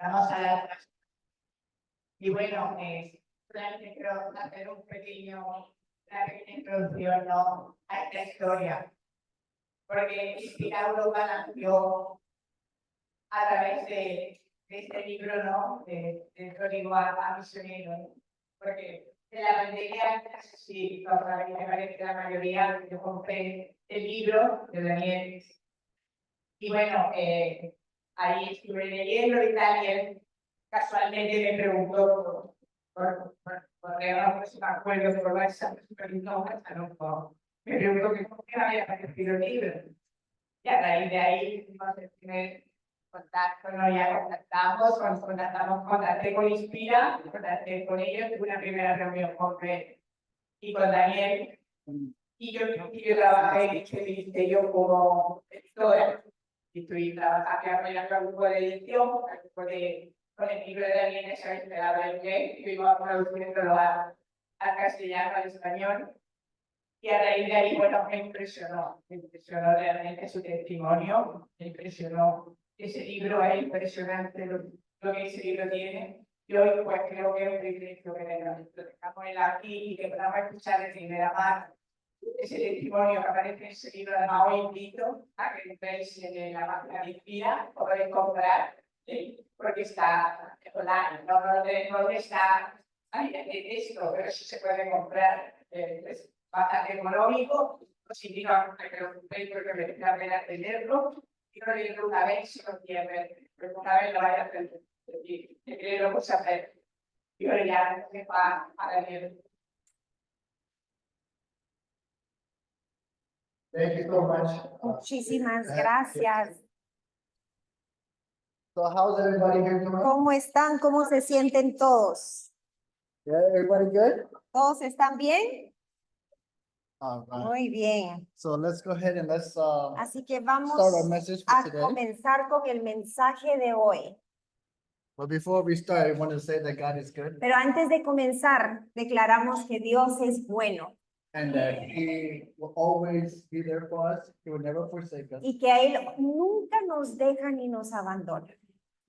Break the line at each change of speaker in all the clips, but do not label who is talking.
Vamos a dar. Y bueno, solamente quiero hacer una pequeña introducción, ¿no?, a esta historia. Porque Inspira Europa nació a través de este libro, ¿no?, del código a misionero, ¿no? Porque de la pandemia, sí, me parece que la mayoría, yo compré el libro de Daniel. Y bueno, ahí estuve leyendo y tal, y él casualmente me preguntó porque ahora no me acuerdo por WhatsApp, me preguntó que por qué había aparecido el libro. Y a raíz de ahí tuvimos el primer contacto, ¿no? Ya contacté con Inspira, contacté con ellos, tuve una primera reunión con Fred y con Daniel. Y yo trabajé en este ministerio como editora. Y estoy trabajando en el grupo de edición, con el libro de Daniel, que se habla en inglés, y vimos traduciéndolo al castellano, al español. Y a raíz de ahí, bueno, me impresionó realmente su testimonio, me impresionó ese libro, es impresionante lo que ese libro tiene. Y hoy, pues creo que es un privilegio que tengamos él aquí y que podamos escuchar de primera mano ese testimonio que aparece en ese libro. Además, hoy invito a que veáis en la página de Inspira, o podéis comprar, porque está online, no está esto, pero sí se puede comprar. Es bastante económico, os invito a que lo compréis porque merece la pena tenerlo, y no leerlo una vez, sino siempre, porque una vez lo vaya a hacer, y leerlo pues hacer. Y ahora ya se va a leer.
Thank you so much.
Muchísimas gracias.
So how's everybody here doing?
¿Cómo están? ¿Cómo se sienten todos?
Yeah, everybody good?
¿Todos están bien?
All right.
Muy bien.
So let's go ahead and let's
Así que vamos
start our message for
a
today.
comenzar con el mensaje de hoy.
But before we start, I want to say that God is good
Pero antes de comenzar, declaramos que Dios es bueno
and that He will always be there for us. He will never forsake us.
y que a Él nunca nos deja ni nos abandona.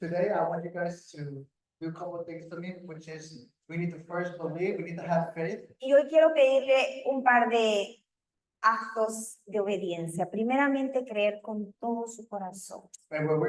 Today, I want you guys to do a couple of things to me, which is we need to first believe, we need to have faith.
Y hoy quiero pedirle un par de actos de obediencia. Primeramente, creer con todo su corazón.
And when we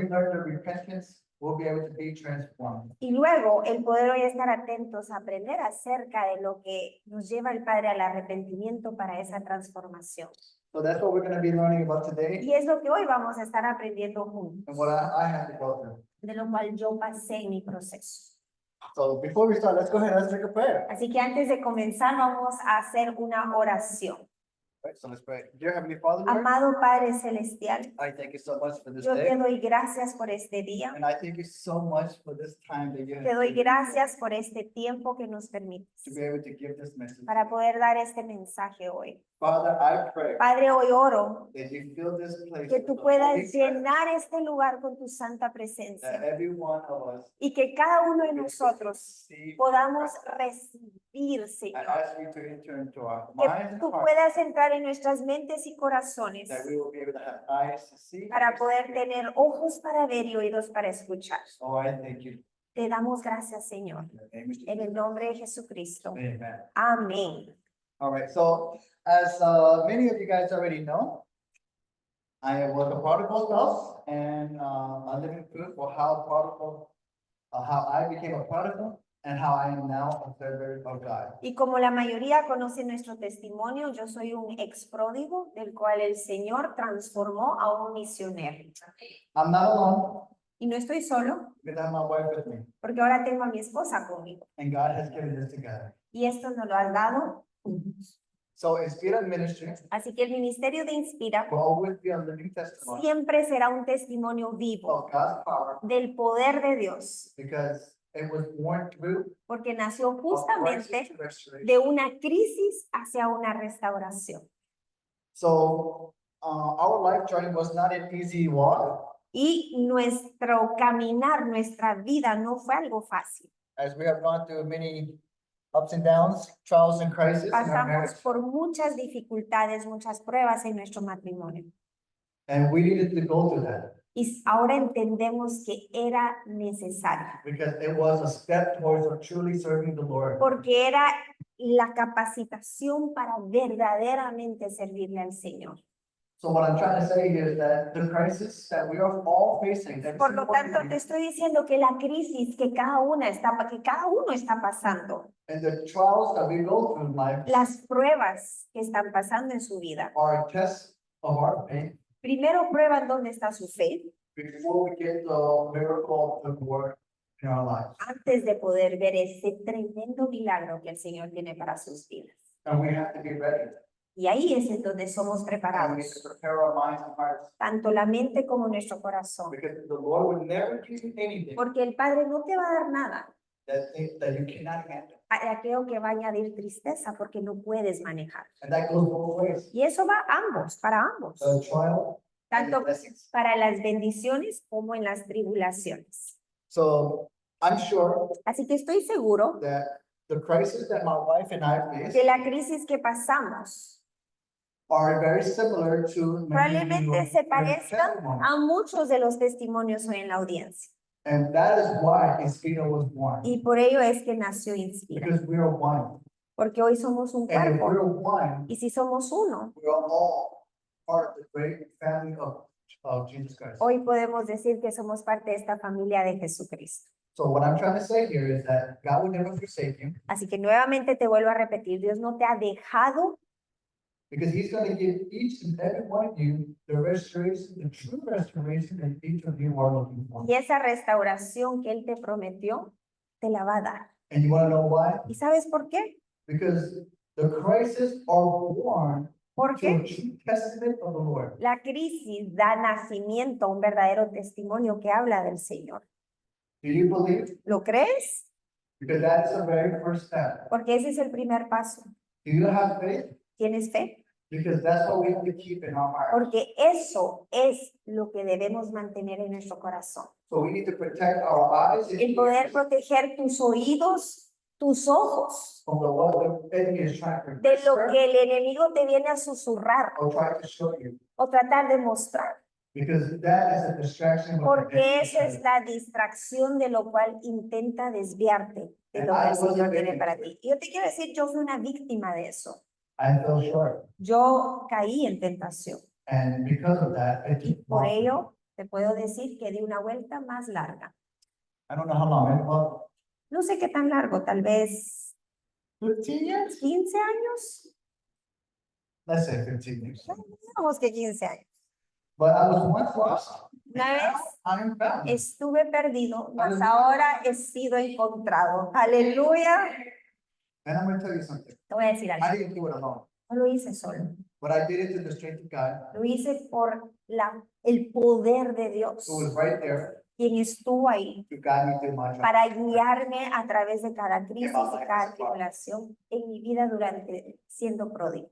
learn the repentance, we'll be able to be transformed.
Y luego el poder hoy estar atentos a aprender acerca de lo que nos lleva el Padre al arrepentimiento para esa transformación.
So that's what we're going to be learning about today
Y es lo que hoy vamos a estar aprendiendo juntos,
and what I had to go through.
de lo cual yo pasé en mi proceso.
So before we start, let's go ahead and let's take a prayer.
Así que antes de comenzar vamos a hacer una oración.
Right, so let's pray. Dear Heavenly Father, Lord,
Amado Padre Celestial,
I thank you so much for this
yo te
day.
doy gracias por este día.
And I thank you so much for this time that you
Te
have
doy
given
gracias por este tiempo que nos permites
to be able to give this message.
para poder dar este mensaje hoy.
Father, I pray
Padre, hoy oro
that you fill this place
que
with
tú
the
puedas
Holy Spirit,
llenar este lugar con tu santa
that
presencia
every one of us
y que cada uno de
will
nosotros
receive.
podamos recibir,
I
Señor.
ask you to enter into our
Que
minds and
tú
hearts,
puedas entrar en nuestras mentes y corazones
that we will be able to have eyes to see.
para poder tener ojos para ver y oídos para escuchar.
Oh, I thank you.
Te damos gracias, Señor,
In the name of
en el
Jesus.
nombre de Jesucristo.
Amen.
Amén.
All right, so as many of you guys already know, I was a prodigal spouse and a living proof for how I became a prodigal and how I am now a servant of God.
Y como la mayoría conoce nuestro testimonio, yo soy un ex pródigo del cual el Señor transformó a un misionero.
I'm not alone
Y no estoy solo,
because I have my wife with me,
porque ahora tengo a mi esposa conmigo.
and God has given this together.
Y esto nos lo has dado juntos.
So Inspira Ministry
Así que el ministerio de Inspira
will always be a living testimony
siempre será un testimonio vivo
of God's power
del poder de Dios,
because it was born through
porque nació
a
justamente
crisis restoration.
de una crisis hacia una restauración.
So our life journey was not an easy walk,
Y nuestro caminar, nuestra vida no fue algo fácil.
as we have gone through many ups and downs, trials and crises in our
Pasamos
marriage,
por muchas dificultades, muchas pruebas en nuestro matrimonio.
and we needed to go through that.
ahora entendemos que era necesario,
because it was a step towards truly serving the Lord.
porque era la capacitación para verdaderamente servirle al Señor.
So what I'm trying to say here is that the crisis that we are all facing, every
Por lo
single one
tanto,
of
te
you,
estoy diciendo que la crisis que cada uno está pasando,
and the trials that we go through in life
las pruebas que están pasando en su vida,
are a test of our faith
primero prueban dónde está su fe
before we get the miracle of the Lord in our lives.
antes de poder ver ese tremendo milagro que el Señor tiene para sus vidas.
And we have to be ready.
Y ahí es en donde somos
And we need
preparados,
to prepare our minds and hearts.
tanto la mente como nuestro corazón,
Because the Lord will never give you anything
porque el Padre no te va a dar nada
that you cannot handle.
a aquello que va a añadir tristeza porque no puedes manejar.
And that goes both ways.
Y eso va para ambos,
The trial and the
tanto
blessings.
para las bendiciones como en las tribulaciones.
So I'm sure
Así que estoy seguro
that the crisis that my wife and I face
que la crisis que pasamos
are very similar to many of you
probablemente se
in
parezcan
testimony.
a muchos de los testimonios hoy en la audiencia.
And that is why Inspira was born.
Y por ello es que nació Inspira,
Because we are one.
porque hoy somos un
And if we're
cuerpo.
one,
Y si somos uno,
we are all part of the great family of Jesus Christ.
hoy podemos decir que somos parte de esta familia de Jesucristo.
So what I'm trying to say here is that God will never forsake you
Así que nuevamente te vuelvo a repetir, Dios no te ha dejado
because He's going to give each and every one of you the restoration, the true restoration that each of you are looking for.
y esa restauración que Él te prometió, te la va a dar.
And you want to know why?
¿Y sabes por qué?
Because the crises are born to a
Porque
true testament of the Lord.
la crisis da nacimiento a un verdadero testimonio que habla del Señor.
Do you believe?
¿Lo crees?
Because that is the very first step.
Porque ese es el primer paso.
Do you have faith?
¿Tienes fe?
Because that's what we have to keep in our heart.
Porque eso es lo que debemos mantener en nuestro corazón.
So we need to protect our eyes and
El poder
ears
proteger tus oídos, tus ojos,
from what the enemy is trying to
de lo
whisper
que el enemigo te viene a susurrar
or try to show you.
o tratar de mostrar.
Because that is a distraction. of the
Porque
enemy.
esa es la distracción de lo cual intenta desviarte de lo que el Señor tiene para ti. Y yo te quiero decir, yo fui una víctima de eso.
I fell short.
Yo caí en tentación.
And because of that, I
Y
took
por
off.
ello te puedo decir que di una vuelta más larga.
I don't know how long, about
No sé qué tan largo, tal vez
15 years?
15 años.
Let's say 15 years.
Digamos que 15 años.
But I was once lost. and
Una vez
now I am found.
estuve perdido, mas
Aleluya.
ahora he sido encontrado. Aleluya.
And I'm going to tell you something.
Te voy a decir
I
algo.
didn't do it alone,
No lo hice solo.
but I did it through the strength of God
Lo hice por el poder de Dios,
who was right there
quien estuvo ahí
to guide me through my trial.
para guiarme a través de cada crisis y cada tribulación en mi vida durante siendo pródigo.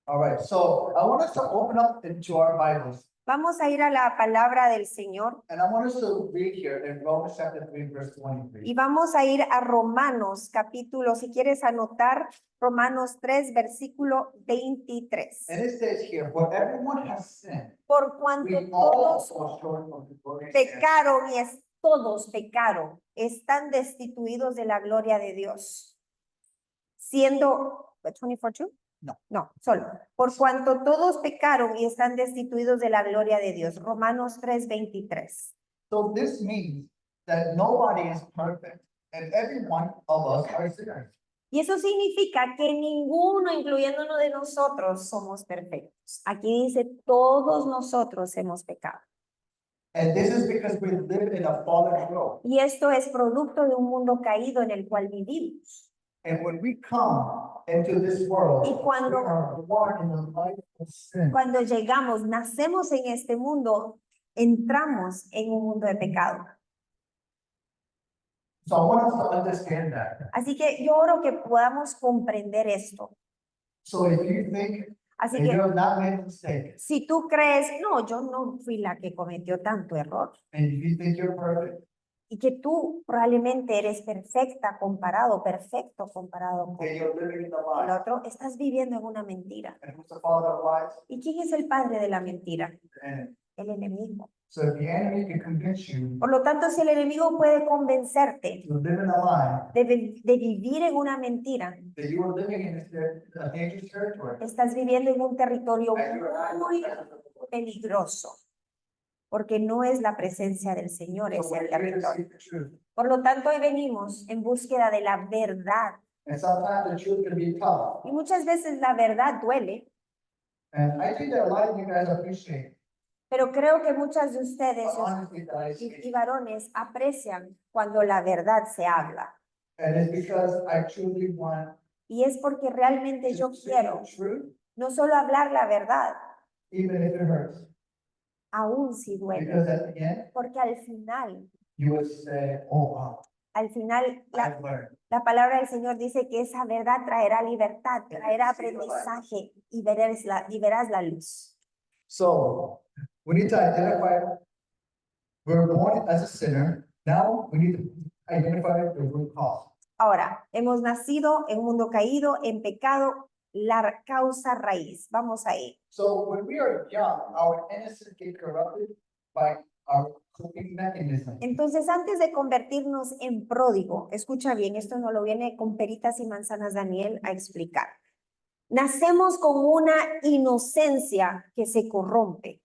All right, so I want us to open up into our Bibles
Vamos a ir a la palabra del Señor
and I want us to read here in Romans chapter 3, verse
y
23.
vamos a ir a Romanos capítulo, si quieres anotar, Romanos 3, versículo 23.
And it says here, for everyone has sinned.
Por cuanto
We all
todos
fall short of the glory of God.
pecaron todos pecaron, están destituidos de la gloria de Dios. Siendo, 24 too? No, solo. Por cuanto todos pecaron y están destituidos de la gloria de Dios. Romanos 3:23.
So this means that nobody is perfect and every one of us are sinners.
Y eso significa que ninguno, incluyendo uno de nosotros, somos perfectos. Aquí dice, todos nosotros hemos pecado.
And this is because we live in a fallen world.
Y esto es producto de un mundo caído en el cual vivimos.
And when we come into this world,
Y cuando-
we are born in the life of sin.
Cuando llegamos, nacemos en este mundo, entramos en un mundo de pecado.
So I want us to understand that.
Así que yo oro que podamos comprender esto.
So if you think
Así
that
que
you have not made a mistake,
si tú crees, no, yo no fui la que cometió tanto error,
and if you think you're perfect,
y que tú probablemente eres perfecto comparado con
then you're living in the
el
lie.
otro, estás viviendo en una mentira.
And who's the father of lies?
¿Y quién es el padre de la mentira?
And
El enemigo.
So if the enemy can convince you
Por lo tanto, si el enemigo puede convencerte
to live in a lie,
de vivir en una mentira,
that you are living in a dangerous territory,
estás viviendo en un territorio muy peligroso, porque no es la presencia del Señor
so
ese
we're here to
territorio.
seek the truth.
Por lo tanto, hoy venimos en búsqueda de la verdad.
And sometimes the truth can be tough.
Y muchas veces la verdad duele,
And I think that a lot of you guys appreciate
pero creo que muchas de ustedes
the honesty that I
y
see.
varones aprecian cuando la verdad se habla.
And it's because I truly want
Y es porque realmente yo
to speak
quiero
the truth,
no solo hablar la verdad,
even if it hurts.
aún si duele,
Because at the end,
porque al final
you would say, oh, wow,
Al final,
I've learned.
la palabra del Señor dice que esa verdad traerá libertad, traerá aprendizaje y verás la luz.
So we need to identify, we're born as a sinner. Now we need to identify the root cause.
Ahora, hemos nacido en un mundo caído, en pecado, la causa raíz. Vamos ahí.
So when we are young, our innocence get corrupted by our coping mechanism.
Entonces, antes de convertirnos en pródigo, escucha bien, esto no lo viene con peritas y manzanas Daniel a explicar. Nacemos con una inocencia que se corrompe.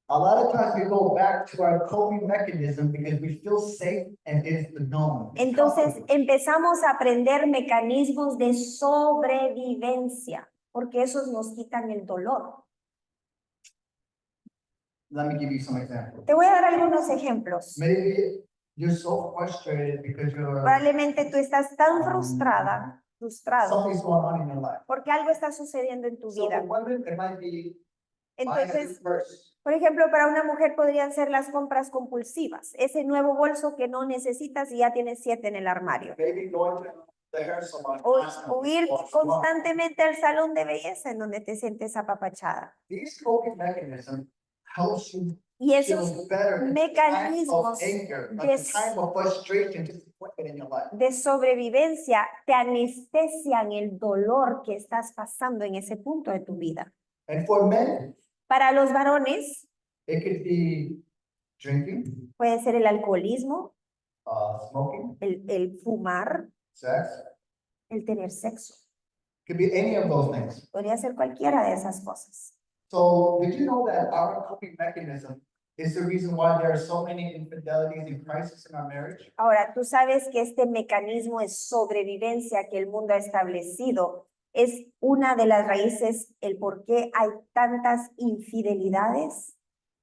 A lot of times we go back to our coping mechanism because we feel safe and it's the known. It's
Entonces
comfortable.
empezamos a aprender mecanismos de sobrevivencia, porque esos nos quitan el dolor.
Let me give you some examples.
Te voy a dar algunos ejemplos.
Maybe you're so frustrated because
Probablemente tú estás tan frustrado,
something's going on in your life.
porque algo está sucediendo en tu
So for
vida.
women, it might be buying a new
Entonces,
purse.
por ejemplo, para una mujer podrían ser las compras compulsivas, ese nuevo bolso que no necesitas y ya tienes 7 en el armario.
Maybe going to the hair salon.
O ir
Or spa.
constantemente al salón de belleza en donde te sientes apapachada.
These coping mechanisms helps you
Y esos
feel better in the time
mecanismos
of anger, at
de-
the time of frustration, disappointment in your life.
de sobrevivencia te anestesian el dolor que estás pasando en ese punto de tu vida.
And for men,
Para los varones
it could be drinking,
puede ser el alcoholismo,
smoking,
el fumar,
sex,
el tener sexo.
could be any of those things.
Podría ser cualquiera de esas cosas.
So did you know that our coping mechanism is the reason why there are so many infidelities and crises in our marriage?
Ahora, tú sabes que este mecanismo de sobrevivencia que el mundo ha establecido es una de las raíces, el por qué hay tantas infidelidades.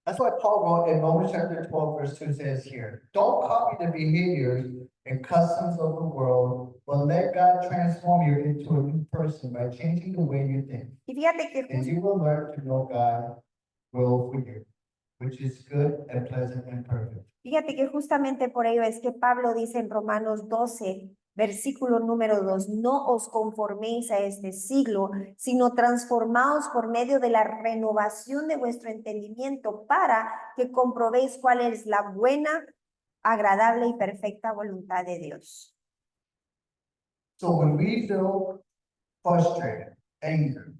That's why Paul wrote in Romans chapter 12, verse 2 says here, don't copy the behaviors and customs of the world, but let God transform you into a new person by changing the way you think.
Y fíjate que
And you will learn to know God's will for you, which is good and pleasant and perfect.
Fíjate que justamente por ello es que Pablo dice en Romanos 12, versículo número 2, no os conforméis a este siglo, sino transformaos por medio de la renovación de vuestro entendimiento para que comprobéis cuál es la buena, agradable y perfecta voluntad de Dios.
So when we feel frustrated, anger,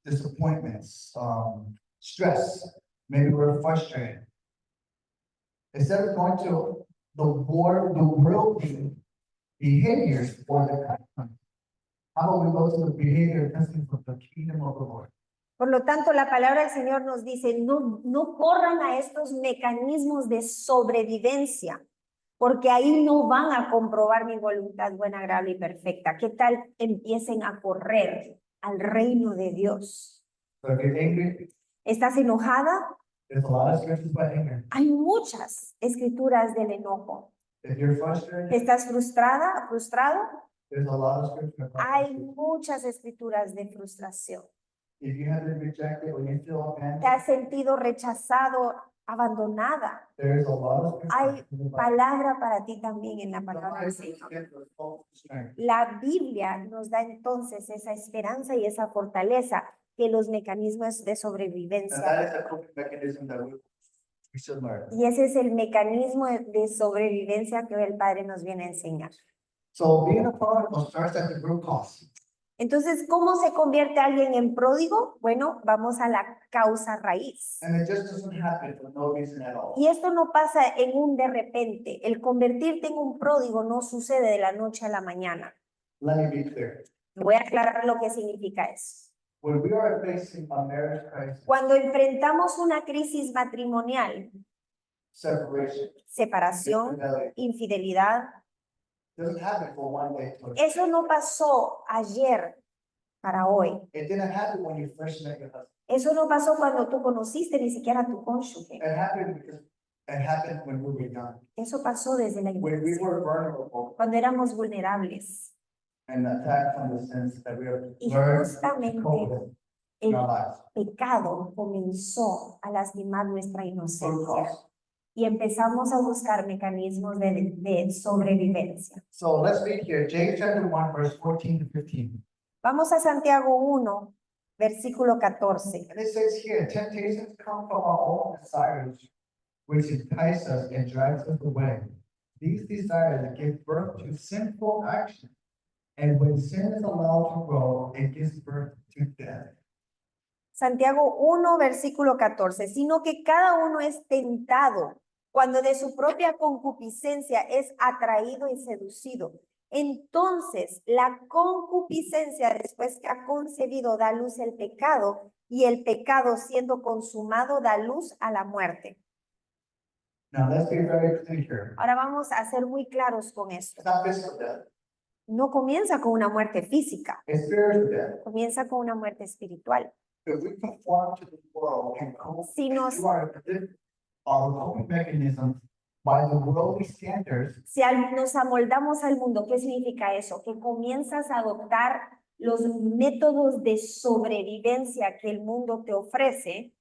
disappointments, stress, maybe we're frustrated. Instead of going to the worldly behaviors or the customs, how about we go to the behavior customs of the kingdom of the Lord?
Por lo tanto, la palabra del Señor nos dice, no corran a estos mecanismos de sobrevivencia, porque ahí no van a comprobar mi voluntad buena, agradable y perfecta. ¿Qué tal empiecen a correr al reino de Dios?
So if you're angry,
¿Estás enojada?
there's a lot of scriptures about anger.
Hay muchas escrituras del enojo.
If you're frustrated,
¿Estás frustrada, frustrado?
there's a lot of scripture about
Hay
frustration.
muchas escrituras de frustración.
If you have been rejected or you feel
¿Te
abandoned,
has sentido rechazado, abandonada?
there's a lot of
Hay
scripture in the Bible.
palabra para ti también en la palabra del
Sometimes
Señor.
it's the full strength.
La Biblia nos da entonces esa esperanza y esa fortaleza que los mecanismos de
And
sobrevivencia.
that is a coping mechanism that we should learn.
Y ese es el mecanismo de sobrevivencia que el Padre nos viene a enseñar.
So being a prodigal starts at the root cause.
Entonces, ¿cómo se convierte alguien en pródigo? Bueno, vamos a la causa raíz.
And it just doesn't happen for no reason at all.
Y esto no pasa en un de repente. El convertirte en un pródigo no sucede de la noche a la mañana.
Let me be clear.
Voy a aclarar lo que significa eso.
When we are facing a marriage crisis,
Cuando enfrentamos una crisis matrimonial,
separation,
separación,
infidelity,
infidelidad,
doesn't happen for one day.
eso no pasó ayer para hoy.
It didn't happen when you first met your husband.
Eso no pasó cuando tú conociste ni siquiera a tu cónyuge.
It happened because it happened when we were young,
Eso pasó desde la
when we
infancia,
were vulnerable
cuando éramos vulnerables.
and attacked from the sins that we have
Y
learned to
justamente
cope with in
el
our lives.
pecado comenzó a lastimar nuestra
Through
inocencia
cost.
y empezamos a buscar mecanismos de sobrevivencia.
So let's read here, James chapter 1, verse 14 to 15.
Vamos a Santiago 1, versículo 14.
And it says here, temptations come from our own desires, which entice us and drives us away. These desires give birth to sinful action. And when sin is allowed to grow, it gives birth to death.
Santiago 1, versículo 14, sino que cada uno es tentado cuando de su propia concupiscencia es atraído y seducido. Entonces, la concupiscencia, después que ha concebido, da luz el pecado, y el pecado, siendo consumado, da luz a la muerte.
Now, let's be very clear here.
Ahora vamos a ser muy claros con esto.
It's not physical death,
No comienza con una muerte física,
it's spiritual death.
comienza con una muerte espiritual.
If we conform to the world and cope
Si nos
to our coping mechanisms by the worldly standards,
Si nos amoldamos al mundo, ¿qué significa eso? Que comienzas a adoptar los métodos de sobrevivencia que el mundo te ofrece,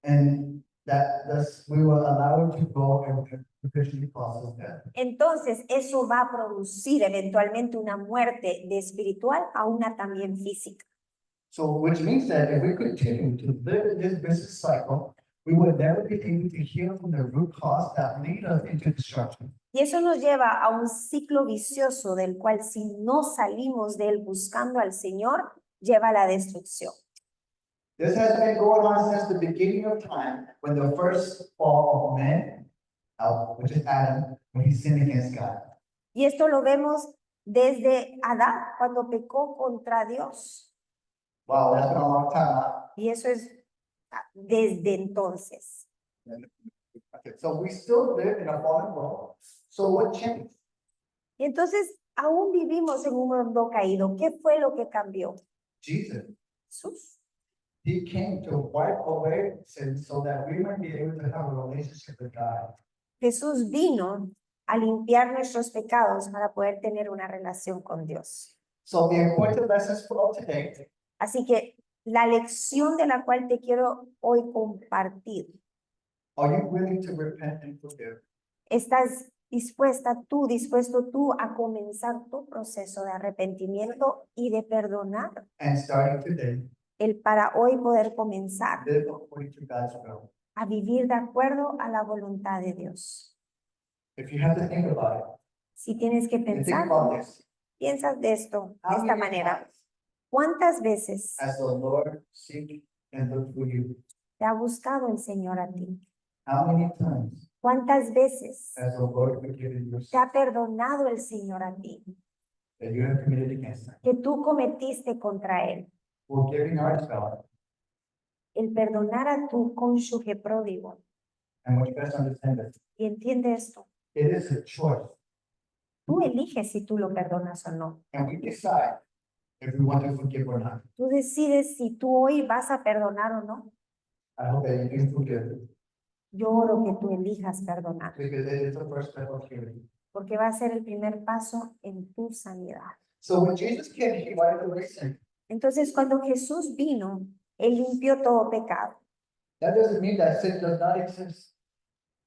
and that thus we will allow it to go and officially causes death.
entonces eso va a producir eventualmente una muerte de espiritual a una también física.
So, which means that if we continue to live in this vicious cycle, we would never be able to heal from the root cause that lead us into destruction.
Y eso nos lleva a un ciclo vicioso del cual si no salimos de él buscando al Señor, lleva a la destrucción.
This has been going on since the beginning of time, when the first fall of man, which is Adam, when he sinned against God.
Y esto lo vemos desde Adán, cuando pecó contra Dios.
Wow, that's been a long time. Huh?
Y eso es desde entonces.
Okay, so we still live in a fallen world. So what changed?
Y entonces aún vivimos en un mundo caído. ¿Qué fue lo que cambió?
Jesus.
Jesús.
He came to wipe away sin so that we might be able to have a relationship with God.
Jesús vino a limpiar nuestros pecados para poder tener una relación con Dios.
So the important lessons for today,
Así que la lección de la cual te quiero hoy compartir,
are you willing to repent and forgive?
¿estás dispuesto tú a comenzar tu proceso de arrepentimiento y de perdonar?
And starting today,
El para hoy poder comenzar
live according to God's will.
a vivir de acuerdo a la voluntad de Dios.
If you have to think about it,
Si tienes que
and think
pensar,
about this.
piensas de esto, de
How
esta
many
manera.
times
¿Cuántas veces
has the Lord seek and look for you?
te ha buscado el Señor a ti?
How many times
¿Cuántas veces
has the Lord forgiven you
te ha perdonado el Señor a ti
that you have committed against him?
que tú cometiste contra Él?
Forgiving ourselves,
El perdonar a tu cónyuge pródigo.
and what you guys understand this,
Y entiende esto.
it is a choice,
Tú eliges si tú lo perdonas o no.
and we decide if we want to forgive or not.
Tú decides si tú hoy vas a perdonar o no.
I hope that you can forgive,
Yo oro que tú elijas perdonar,
because it is the first step of healing.
porque va a ser el primer paso en tu sanidad.
So when Jesus came, he wiped away sin.
Entonces, cuando Jesús vino, Él limpió todo pecado.
That doesn't mean that sin does not exist,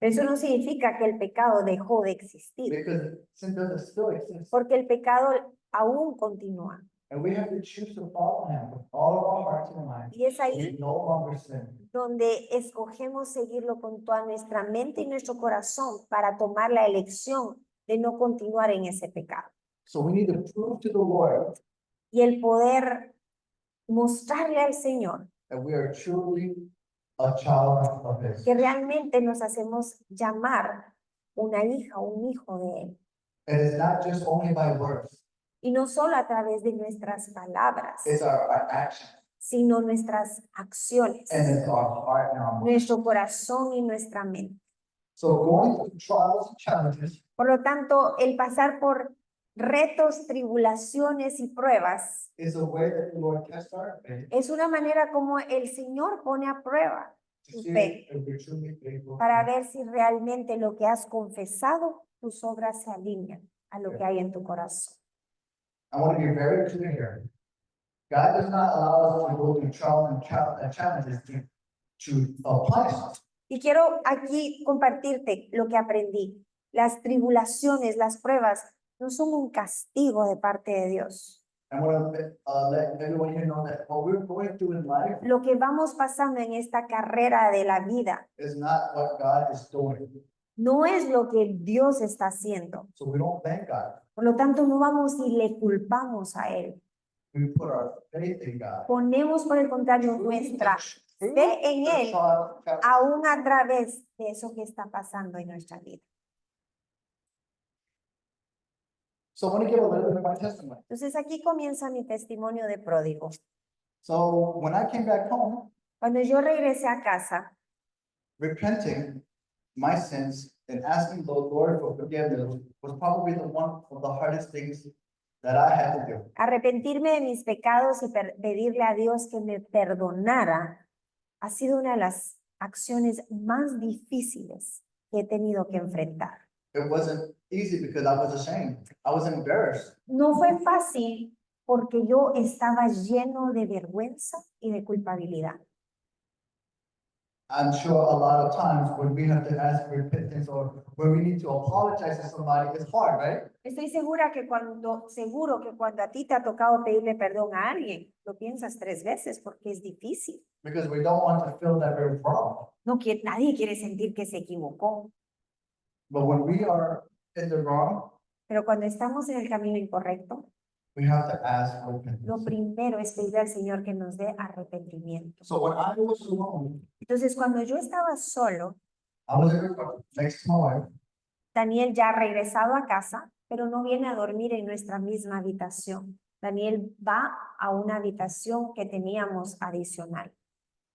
Pero eso no significa que el pecado dejó de existir,
because sin doesn't still exist.
porque el pecado aún continúa.
And we have to choose to follow him with all of our hearts and minds.
Y es ahí
We no longer sin.
donde escogemos seguirlo con toda nuestra mente y nuestro corazón para tomar la elección de no continuar en ese pecado.
So we need to prove to the Lord
y el poder mostrarle al Señor
that we are truly a child of His.
que realmente nos hacemos llamar una hija o un hijo de Él.
And it's not just only by words,
Y no solo a través de nuestras palabras,
it's our actions,
sino nuestras acciones,
and it's our heart and our mind.
nuestro corazón y nuestra mente.
So going through trials and challenges
Por lo tanto, el pasar por retos, tribulaciones y pruebas
is a way that the Lord tests our faith
es una manera como el Señor pone a prueba
to
tu
see
fe
if we're truly faithful.
para ver si realmente lo que has confesado, tus obras se alinean a lo que hay en tu corazón.
I want to be very clear here. God does not allow us to go through trials and challenges to punish us.
Y quiero aquí compartirte lo que aprendí. Las tribulaciones, las pruebas, no son un castigo de parte de Dios.
I want to let everyone here know that what we're going through in life
Lo que vamos pasando en esta carrera de la vida
is not what God is doing.
no es lo que Dios está haciendo.
So we don't thank God.
Por lo tanto, no vamos y le culpamos a Él.
We put our faith in God.
Ponemos, por el contrario, nuestra fe en Él, aún a través de eso que está pasando en nuestra vida.
So I want to give a little bit of my testimony.
Entonces, aquí comienza mi testimonio de pródigo.
So when I came back home,
Cuando yo regresé a casa,
repenting my sins and asking the Lord for forgiveness was probably one of the hardest things that I had to do.
arrepentirme de mis pecados y pedirle a Dios que me perdonara ha sido una de las acciones más difíciles que he tenido que enfrentar.
It wasn't easy because I was ashamed. I was embarrassed.
No fue fácil porque yo estaba lleno de vergüenza y de culpabilidad.
I'm sure a lot of times when we have to ask for repentance or when we need to apologize to somebody, it's hard, right?
Estoy seguro que cuando a ti te ha tocado pedirle perdón a alguien, lo piensas 3 veces porque es difícil.
Because we don't want to feel that we're wrong.
Nadie quiere sentir que se equivocó,
But when we are in the wrong,
pero cuando estamos en el camino incorrecto,
we have to ask for
lo
repentance.
primero es pedirle al Señor que nos dé arrepentimiento.
So when I was alone,
Entonces, cuando yo estaba solo,
I was in the car next to my wife.
Daniel ya ha regresado a casa, pero no viene a dormir en nuestra misma habitación. Daniel va a una habitación que teníamos adicional.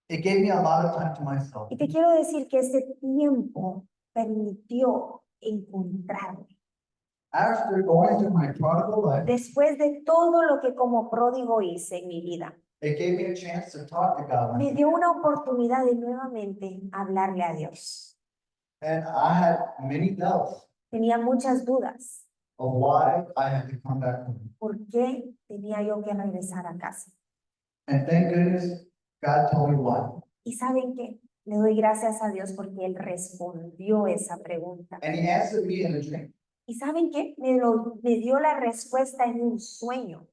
It gave me a lot of time to myself.
Y te quiero decir que ese tiempo permitió encontrarme.
After going through my prodigal life,
Después de todo lo que como pródigo hice en mi vida,
it gave me a chance to talk to God.
me dio una oportunidad de nuevamente hablarle a Dios.
And I had many doubts
Tenía muchas dudas.
of why I had to come back home.
¿Por qué tenía yo que regresar a casa?
And thank goodness God told me why.
¿Y saben qué? Le doy gracias a Dios porque Él respondió esa pregunta.
And He answered me in a dream.
¿Y saben qué? Me dio la respuesta en un sueño.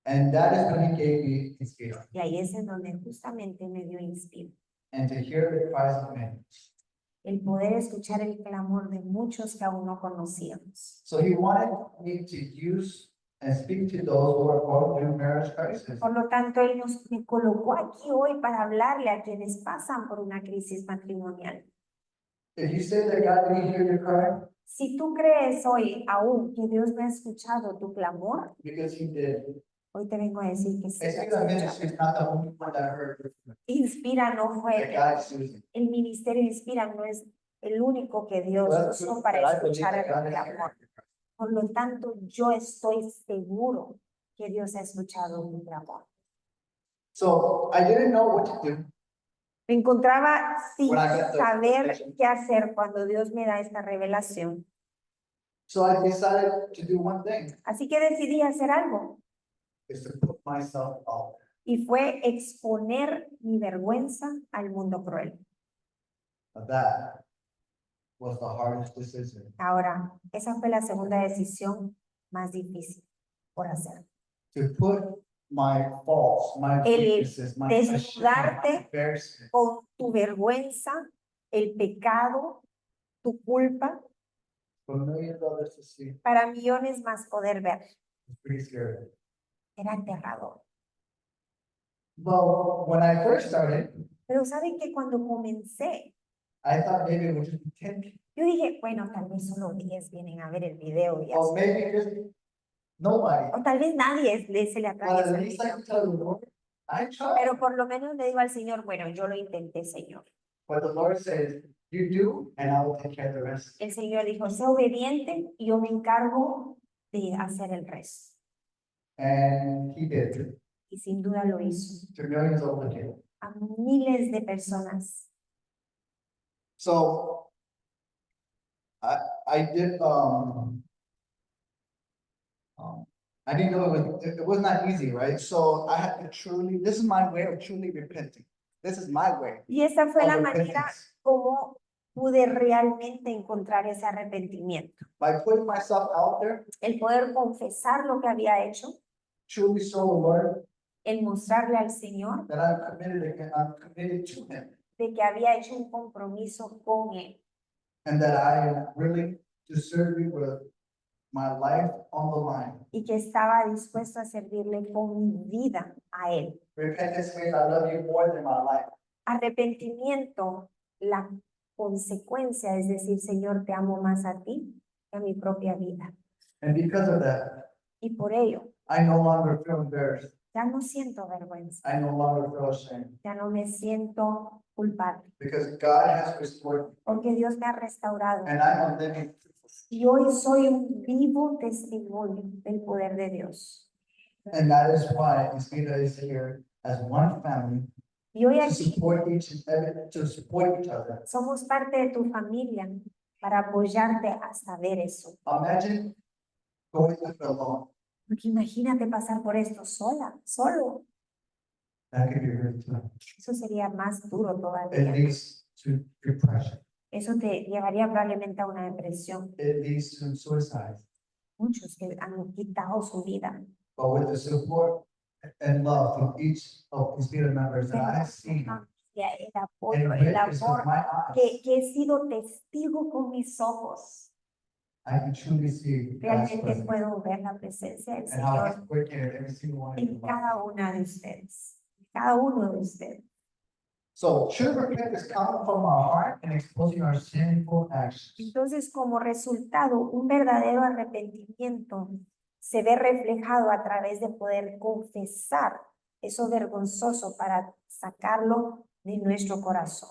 And that is when He gave me His gift.
Y ahí es en donde justamente me dio inspiro.
And to hear the cries of men.
El poder escuchar el clamor de muchos que aún no conocíamos.
So He wanted me to use and speak to those who are going through marriage crisis.
Por lo tanto, Él me colocó aquí hoy para hablarle a quienes pasan por una crisis matrimonial.
If you say that God didn't hear your cry,
Si tú crees hoy aún que Dios no ha escuchado tu clamor,
because He did.
hoy te vengo a decir que sí. lo ha
It's the ministry
escuchado.
is not the only one that heard your cry.
Inspira no
That
fue,
God is using.
el ministerio Inspira no es el único que Dios
Well,
usó
but
para
I believe
escuchar
that
el
God is
clamor.
hearing your cry.
Por lo tanto, yo estoy seguro que Dios ha escuchado mi clamor.
So I didn't know what to do.
Me encontraba sin
When I got the
saber
revelation.
qué hacer cuando Dios me da esta revelación.
So I decided to do one thing,
Así que decidí hacer algo
is to put myself out there.
y fue exponer mi vergüenza al mundo cruel.
That was the hardest decision.
Ahora, esa fue la segunda decisión más difícil por hacer.
To put my faults, my
El
weaknesses, my
desnudarte
embarrassment
Con tu vergüenza, el pecado, tu culpa,
for millions of others to see.
para millones más poder ver.
It's pretty scary.
Era aterrador.
Well, when I first started,
Pero saben que cuando comencé,
I thought maybe it would just be 10 people,
yo dije, bueno, tal vez solo 10 vienen a ver el video y
or
así.
maybe just nobody.
O tal vez nadie se le
But
atraviesa
at
el
least I
video.
can tell the Lord, I tried.
Pero por lo menos le digo al Señor, bueno, yo lo intenté, Señor.
But the Lord says, you do, and I will take care of the rest.
El Señor dijo, sé obediente y yo me encargo de hacer el resto.
And he did,
Y sin duda lo hizo.
to millions over the table.
A miles de personas.
So I did, I didn't know it was not easy, right? So I had to truly, this is my way of truly repenting. This is my way
Y esa fue la
of
manera
repentance.
como pude realmente encontrar ese arrepentimiento.
By putting myself out there,
El poder confesar lo que había hecho,
truly show the Lord
el mostrarle al Señor
that I'm committed to him.
de que había hecho un compromiso con Él.
And that I am willing to serve you with my life on the line.
Y que estaba dispuesto a servirle con mi vida a Él.
Repentance means I love you more than my life.
Arrepentimiento, la consecuencia es decir, Señor, te amo más a ti que a mi propia vida.
And because of that,
Y por ello,
I no longer feel embarrassed.
ya no siento vergüenza,
I no longer feel ashamed.
ya no me siento culpable,
Because God has restored me.
porque Dios me ha restaurado.
And I'm a living proof.
Y hoy soy un vivo testimonio del poder de Dios.
And that is why Ispira is here as one family
Y hoy
to
aquí
support to support each other.
somos parte de tu familia para apoyarte hasta ver eso.
Imagine going through it alone.
Porque imagínate pasar por esto sola, solo.
That could be really tough.
Eso sería más duro
It
todavía.
leads to depression.
Eso te llevaría probablemente a una depresión.
It leads to suicide.
Muchos que han quitado su vida.
But with the support and love from each of Ispira members that I have seen
El
and
apoyo, el
witnessed with
amor
my eyes,
que he sido testigo con mis ojos.
I can truly see God's
Realmente
presence
puedo ver la presencia del
and how He's
Señor
working in every single one of
en
your lives.
cada una de ustedes. Cada uno de ustedes.
So true repentance comes from our heart and exposing our sinful actions.
Entonces, como resultado, un verdadero arrepentimiento se ve reflejado a través de poder confesar eso vergonzoso para sacarlo de nuestro corazón.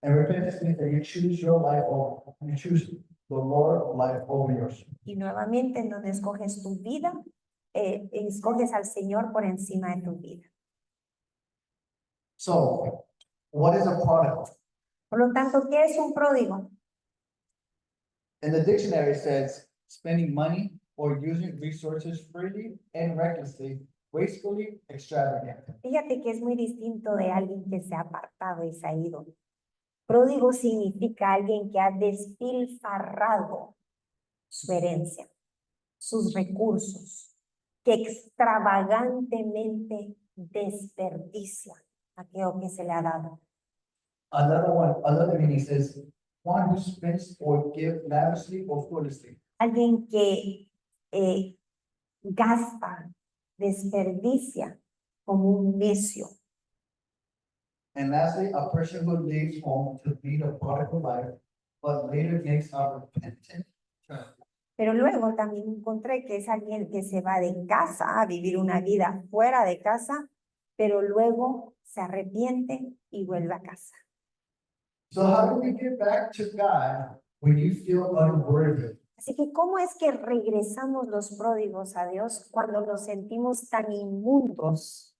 And repentance means that you choose your life over, you choose the Lord life over yours.
Y nuevamente, en donde escoges tu vida, escoges al Señor por encima de tu vida.
So what is a prodigal?
Por lo tanto, ¿qué es un pródigo?
In the dictionary it says spending money or using resources freely and recklessly, wastefully, extravagant.
Fíjate que es muy distinto de alguien que se ha apartado y se ha ido. Pródigo significa alguien que ha despilfarrado su herencia, sus recursos, que extravagantemente desperdicia aquello que se le ha dado.
Another meaning says one who spends or gives lavishly or foolishly.
Alguien que gasta, desperdicia como un necio.
And lastly, a person who leaves home to lead a prodigal life, but later makes a repentant turn.
Pero luego también encontré que es alguien que se va de casa a vivir una vida fuera de casa, pero luego se arrepiente y vuelve a casa.
So how do we get back to God when you feel unworthy?
Así que, ¿cómo es que regresamos los pródigos a Dios cuando nos sentimos tan inmundos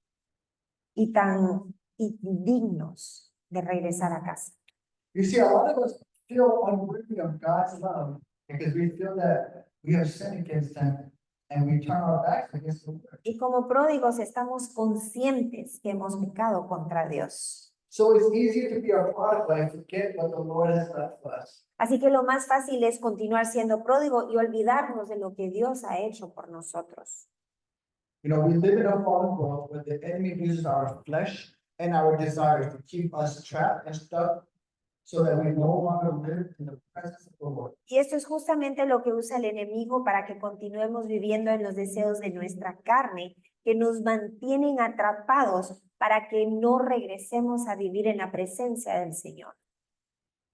y tan indignos de regresar a casa?
You see, a lot of us feel unworthy of God's love because we feel that we have sinned against Him and we turn our backs against the Lord.
Y como pródigos estamos conscientes que hemos pecado contra Dios.
So it's easy to be a prodigal and forget what the Lord has done for us.
Así que lo más fácil es continuar siendo pródigo y olvidarnos de lo que Dios ha hecho por nosotros.
You know, we live in a fallen world where the enemy uses our flesh and our desires to keep us trapped and stuck so that we no longer live in the presence of the Lord.
Y esto es justamente lo que usa el enemigo para que continuemos viviendo en los deseos de nuestra carne, que nos mantienen atrapados para que no regresemos a vivir en la presencia del Señor.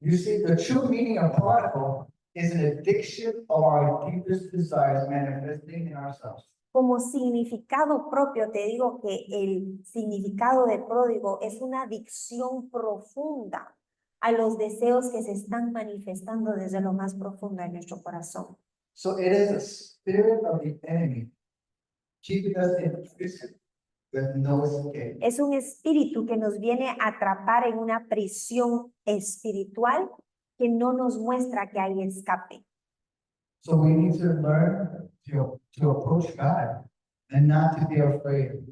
You see, the true meaning of prodigal is an addiction of our deepest desires manifesting in ourselves.
Como significado propio, te digo que el significado de pródigo es una adicción profunda a los deseos que se están manifestando desde lo más profundo de nuestro corazón.
So it is a spirit of the enemy keeping us in prison with no escape.
Es un espíritu que nos viene a atrapar en una prisión espiritual que no nos muestra que hay escape.
So we need to learn to approach God and not to be afraid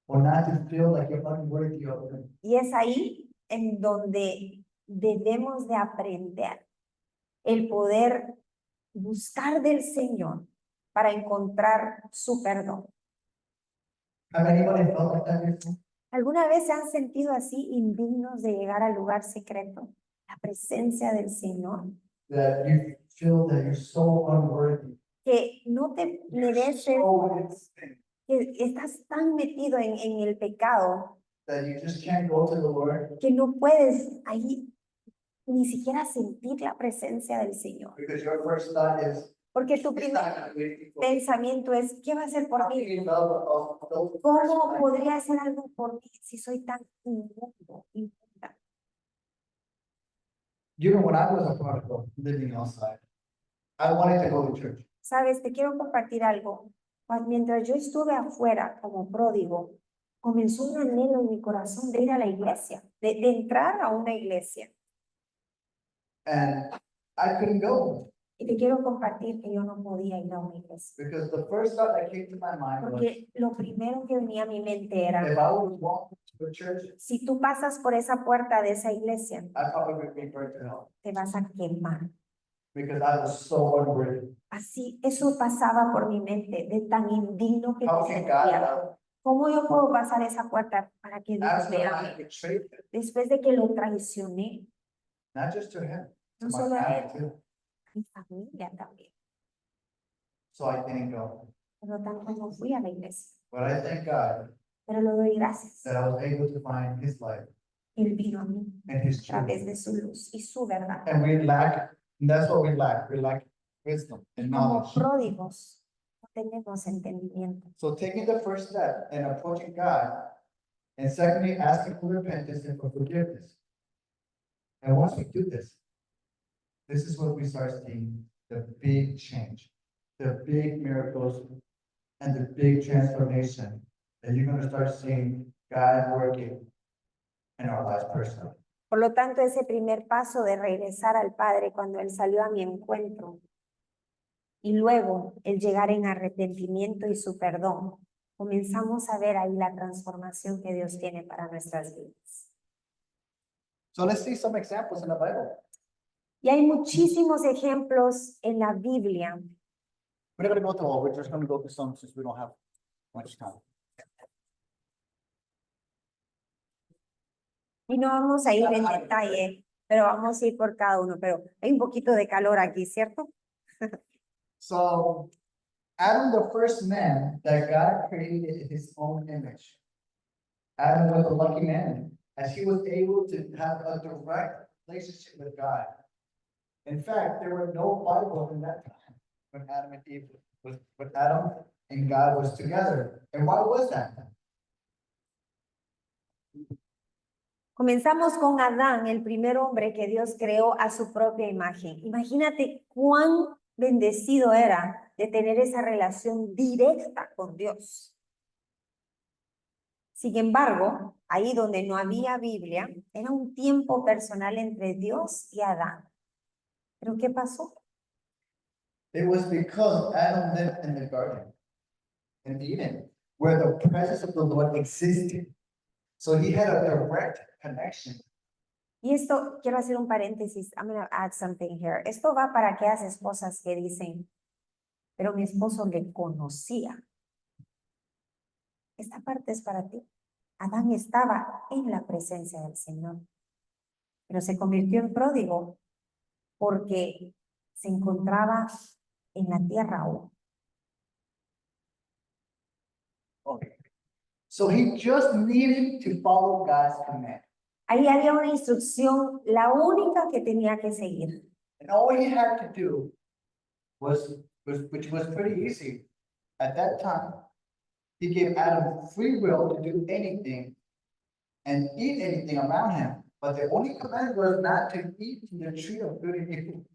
or not to feel like you're unworthy of Him.
Y es ahí en donde debemos de aprender el poder buscar del Señor para encontrar su perdón.
Have anybody felt like that before?
¿Alguna vez se han sentido así indignos de llegar al lugar secreto? La presencia del Señor.
That you feel that you're so unworthy.
Que no te mereces,
So insane
que estás tan metido en el pecado
that you just can't go to the Lord
que no puedes ahí ni siquiera sentir la presencia del Señor.
because your first thought is,
Porque tu
"It's
primer
not gonna do anything for me."
pensamiento es, ¿qué va a hacer por
How can
mí?
you love those
¿Cómo
person
podría hacer algo por mí si soy tan inmundo, inmunda?
You know, when I was a prodigal living outside, I wanted to go to church.
Sabes, te quiero compartir algo. Mientras yo estuve afuera como pródigo, comenzó un anhelo en mi corazón de ir a la iglesia, de entrar a una iglesia.
And I couldn't go
Y te quiero compartir que yo no podía ir a una iglesia.
because the first thought that came to my mind was,
Porque lo primero que venía a mi mente era,
if I would walk to a church,
si tú pasas por esa puerta de esa iglesia,
I probably would be burned to hell
te vas a quemar.
because I was so unworthy.
Así, eso pasaba por mi mente, de tan indigno que
How
me
can God
sentía.
love
¿Cómo yo puedo pasar esa puerta para que Dios
after
me
I
ame?
betrayed him?
Después de que lo traicioné,
Not just to him, to
no
my
solo a
family
él,
too.
a mi familia también.
So I didn't go.
Por lo tanto, no fui a la iglesia.
But I thank God
Pero le doy gracias.
that I was able to find His light
Él vino a mí
and His
a
truth.
través de su luz y su verdad.
And we lack, and that's what we lack. We lack wisdom and
Como
knowledge.
pródigos, no tenemos entendimiento.
So taking the first step and approaching God, and secondly, asking for repentance and for forgiveness. And once we do this, this is when we start seeing the big change, the big miracles, and the big transformation that you're gonna start seeing God working in our lives personally.
Por lo tanto, ese primer paso de regresar al Padre cuando Él salió a mi encuentro y luego el llegar en arrepentimiento y su perdón, comenzamos a ver ahí la transformación que Dios tiene para nuestras vidas.
So let's see some examples in the Bible.
Y hay muchísimos ejemplos en la Biblia.
We're not gonna go through all, we're just gonna go through some since we don't have much time.
Y no vamos a ir en detalle, pero vamos a ir por cada uno. Pero hay un poquito de calor aquí, ¿cierto?
So Adam, the first man that God created in His own image. Adam was a lucky man as he was able to have a direct relationship with God. In fact, there were no Bibles in that time when Adam and Eve when Adam and God was together. And why was that?
Comenzamos con Adán, el primer hombre que Dios creó a su propia imagen. Imagínate cuán bendecido era de tener esa relación directa con Dios. Sin embargo, ahí donde no había Biblia, era un tiempo personal entre Dios y Adán. ¿Pero qué pasó?
It was because Adam lived in the garden in Eden, where the presence of the Lord existed. So he had a direct connection.
Y esto, quiero hacer un paréntesis. I'm going to add something here. Esto va para aquellas esposas que dicen, pero mi esposo le conocía. Esta parte es para ti. Adán estaba en la presencia del Señor, pero se convirtió en pródigo porque se encontraba en la tierra aún.
Okay. So he just needed to follow God's command.
Ahí había una instrucción, la única que tenía que seguir.
And all he had to do which was pretty easy at that time. He gave Adam free will to do anything and eat anything around him. But the only command was not to eat from the tree of good and evil.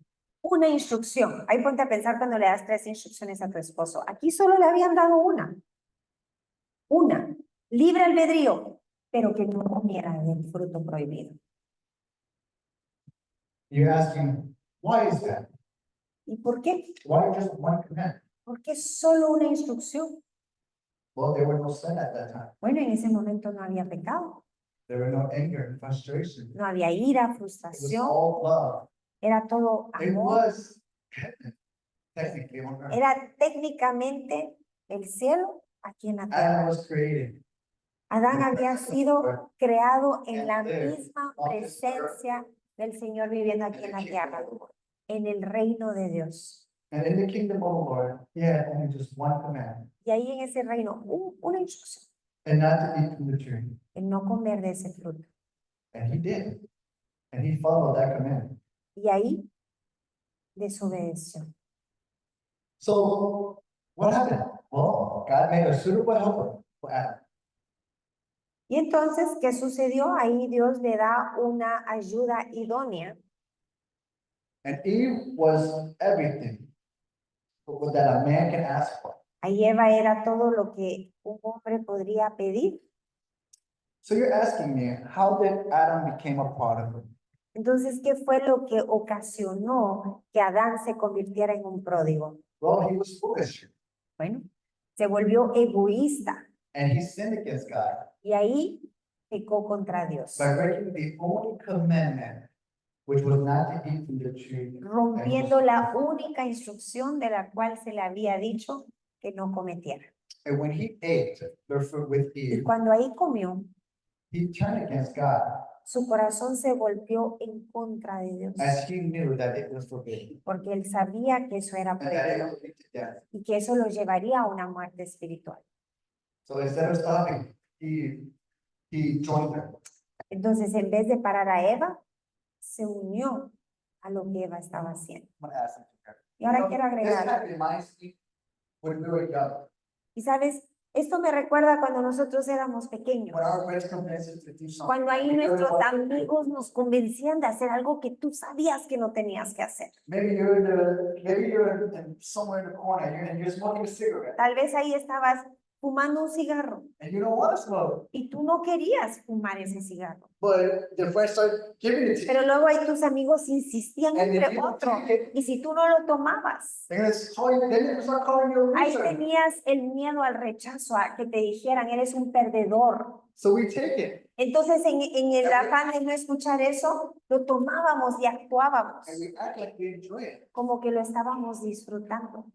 Una instrucción. Ahí ponte a pensar cuando le das 3 instrucciones a tu esposo. Aquí solo le habían dado una. Una. Libre albedrío, pero que no comiera del fruto prohibido.
You're asking, why is that?
¿Y por qué?
Why just one command?
¿Por qué solo una instrucción?
Well, there were no sin at that time.
Bueno, en ese momento no había pecado,
There were no anger and frustration.
no había ira,
It was
frustración,
all love.
era todo
It
amor.
was technically on earth.
Era técnicamente el cielo aquí en la
Adam
tierra.
was created.
Adán había sido creado en la misma presencia del Señor viviendo aquí en la tierra, en el reino de Dios.
And in the kingdom of the Lord, he had only just one command,
Y ahí en ese reino, una instrucción,
and not to eat from the tree.
el no comer de ese fruto.
And he did. And he followed that command.
Y ahí desobedeció.
So what happened? Well, God made a suitable helper for Adam.
Y entonces, ¿qué sucedió? Ahí Dios le da una ayuda idónea.
And Eve was everything that a man can ask for.
Ahí Eva era todo lo que un hombre podría pedir.
So you're asking me, how did Adam became a prodigal?
Entonces, ¿qué fue lo que ocasionó que Adán se convirtiera en un pródigo?
Well, he was foolish
Bueno, se volvió egoísta
and he sinned against God
y ahí pecó contra Dios,
by breaking the only commandment, which was not to eat from the tree.
rompiendo la única instrucción de la cual se le había dicho que no cometiera.
And when he ate the fruit with
Y
Eve,
cuando ahí comió,
he turned against God
su corazón se volvió en contra de Dios,
as he knew that it was forbidden
porque él sabía que eso era
and that it
prohibido
would lead to death.
y que eso lo llevaría a una muerte espiritual.
So instead of stopping, he joined them.
Entonces, en vez de parar a Eva, se unió a lo que Eva estaba haciendo.
I'm gonna ask them to pray.
Y ahora
You know,
quiero
this
agregar,
kind of reminds me when we were young,
y sabes, esto me recuerda cuando nosotros éramos pequeños,
when our friends convinced us to do something.
cuando ahí
we really
nuestros
wanted to do.
amigos nos convencían de hacer algo que tú sabías que no tenías que hacer.
Maybe you're somewhere in the corner and you're smoking a cigarette
Tal vez ahí estabas fumando un cigarro
and you don't want to smoke,
y tú no querías fumar ese cigarro,
but the friends start giving it to you.
pero luego ahí tus amigos insistían
And if
entre
you don't
otro,
take it,
y si tú no lo tomabas,
they're gonna call you, they're gonna start calling you a
ahí
loser.
tenías el miedo al rechazo, a que te dijeran eres un perdedor.
So we take it
Entonces, en el afán de no escuchar eso, lo tomábamos y actuábamos
and we act like we enjoy it.
como que lo estábamos disfrutando.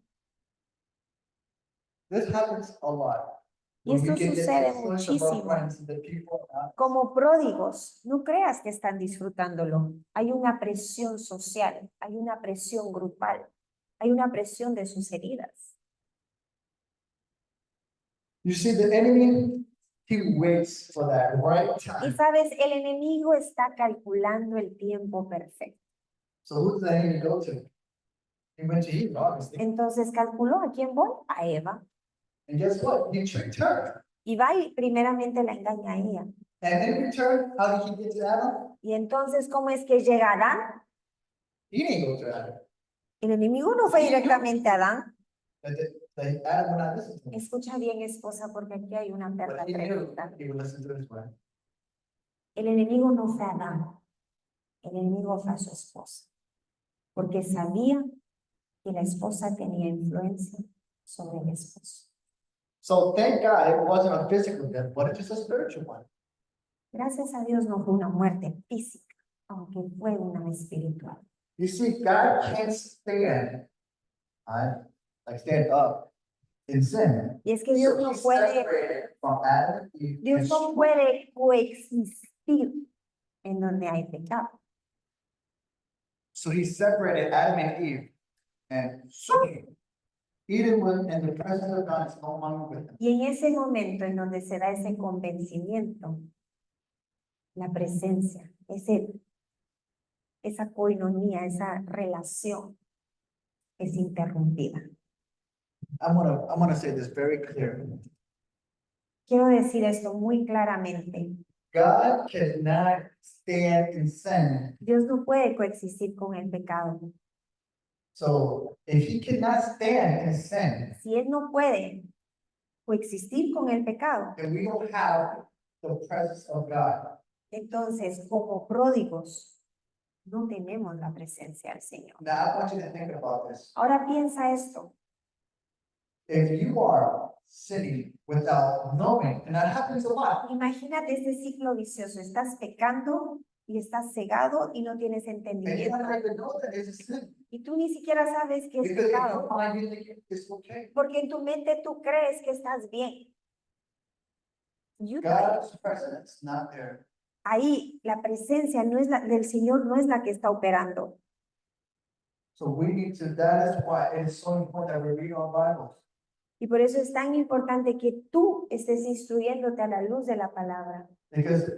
This happens a lot.
Y
When we
esto
get the
sucede
influence of our
muchísimo.
friends, the people around us.
Como pródigos, no creas que están disfrutándolo. Hay una presión social, hay una presión grupal, hay una presión de sus heridas.
You see, the enemy, he waits for that right
Y
time.
sabes, el enemigo está calculando el tiempo perfecto.
So who's the enemy go to? He went to Eve, obviously.
Entonces calculó a quién voy, a Eva.
And guess what? He tricked her.
Y va y primeramente la engaña a ella.
And in return, how did he get to Adam?
Y entonces, ¿cómo es que llega Adán?
He didn't go to Adam.
El enemigo no fue directamente a Adán.
That Adam would not listen to him.
Escucha bien, esposa, porque aquí hay una perla
But he knew
tremenda.
he would listen to his wife.
El enemigo no fue a Adán. El enemigo fue a su esposa. Porque sabía que la esposa tenía influencia sobre el esposo.
So thank God it wasn't a physical death, but it's just a spiritual one.
Gracias a Dios no fue una muerte física, aunque fue una espiritual.
You see, God can't stand, stand up in sin.
Y es que Dios
So
no
he
puede,
separated from Adam and Eve
Dios
and
no puede coexistir en donde hay pecado.
So he separated Adam and Eve And Eden was in the presence of God is no longer with them.
Y en ese momento en donde se da ese convencimiento, la presencia, esa coinonía, esa relación es interrumpida.
I'm gonna say this very clearly.
Quiero decir esto muy claramente.
God cannot stand in sin.
Dios no puede coexistir con el pecado.
So if he cannot stand in sin,
Si Él no puede coexistir con el pecado,
then we don't have the presence of God.
entonces como pródigos no tenemos la presencia del Señor.
Now I want you to think about this.
Ahora piensa esto.
If you are sinning without knowing, and that happens a lot.
Imagínate este ciclo vicioso. Estás pecando y estás cegado y no tienes
And you
entendimiento.
don't even know that it's a sin.
Y tú ni siquiera sabes que es
Because in your
pecado.
mind, you think it's okay.
Porque en tu mente tú crees que estás bien. You thought-
God's presence is not there.
Ahí la presencia no es del Señor, no es la que está operando.
So we need to, that is why it's so important that we read our Bibles.
Y por eso es tan importante que tú estés instruyéndote a la luz de la palabra.
Because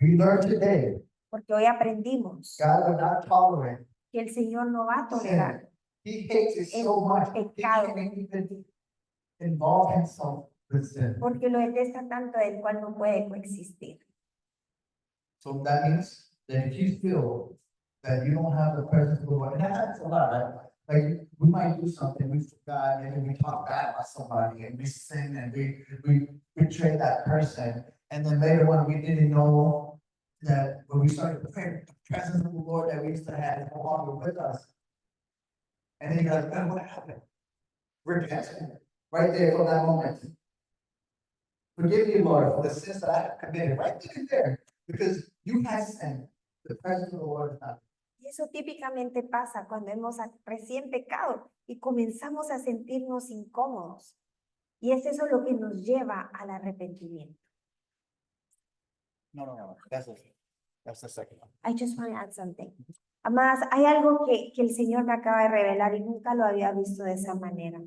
we learned today,
Porque hoy aprendimos
God will not tolerate
que el Señor no va a tolerar
sin. He hates it so much. He
pecado.
can't even involve himself with sin.
porque lo detesta tanto del cual no puede coexistir.
So that means that if you feel that you don't have the presence of the Lord, and that happens a lot, right? Like we might do something, we forgot, and we talk bad about somebody, and we sin, and we betray that person, and then later on, we didn't know that when we started to pray, the presence of the Lord that we used to have is no longer with us. And then you're like, oh, what happened? Repent, right there from that moment. Forgive me, Lord, for the sins that I have committed, right then and there, because you have sinned. The presence of the Lord is not.
Y eso típicamente pasa cuando hemos recién pecado y comenzamos a sentirnos incómodos. Y es eso lo que nos lleva al arrepentimiento.
No, that's the second one.
I just want to add something. Además, hay algo que el Señor me acaba de revelar y nunca lo había visto de esa manera.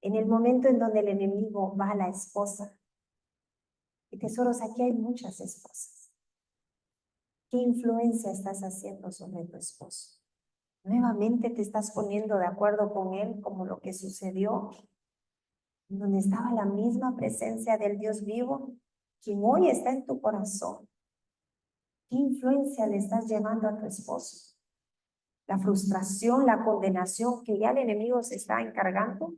En el momento en donde el enemigo va a la esposa. Y tesoros, aquí hay muchas esposas. ¿Qué influencia estás haciendo sobre tu esposo? Nuevamente te estás poniendo de acuerdo con él como lo que sucedió, en donde estaba la misma presencia del Dios vivo, quien hoy está en tu corazón. ¿Qué influencia le estás llevando a tu esposo? La frustración, la condenación que ya el enemigo se está encargando.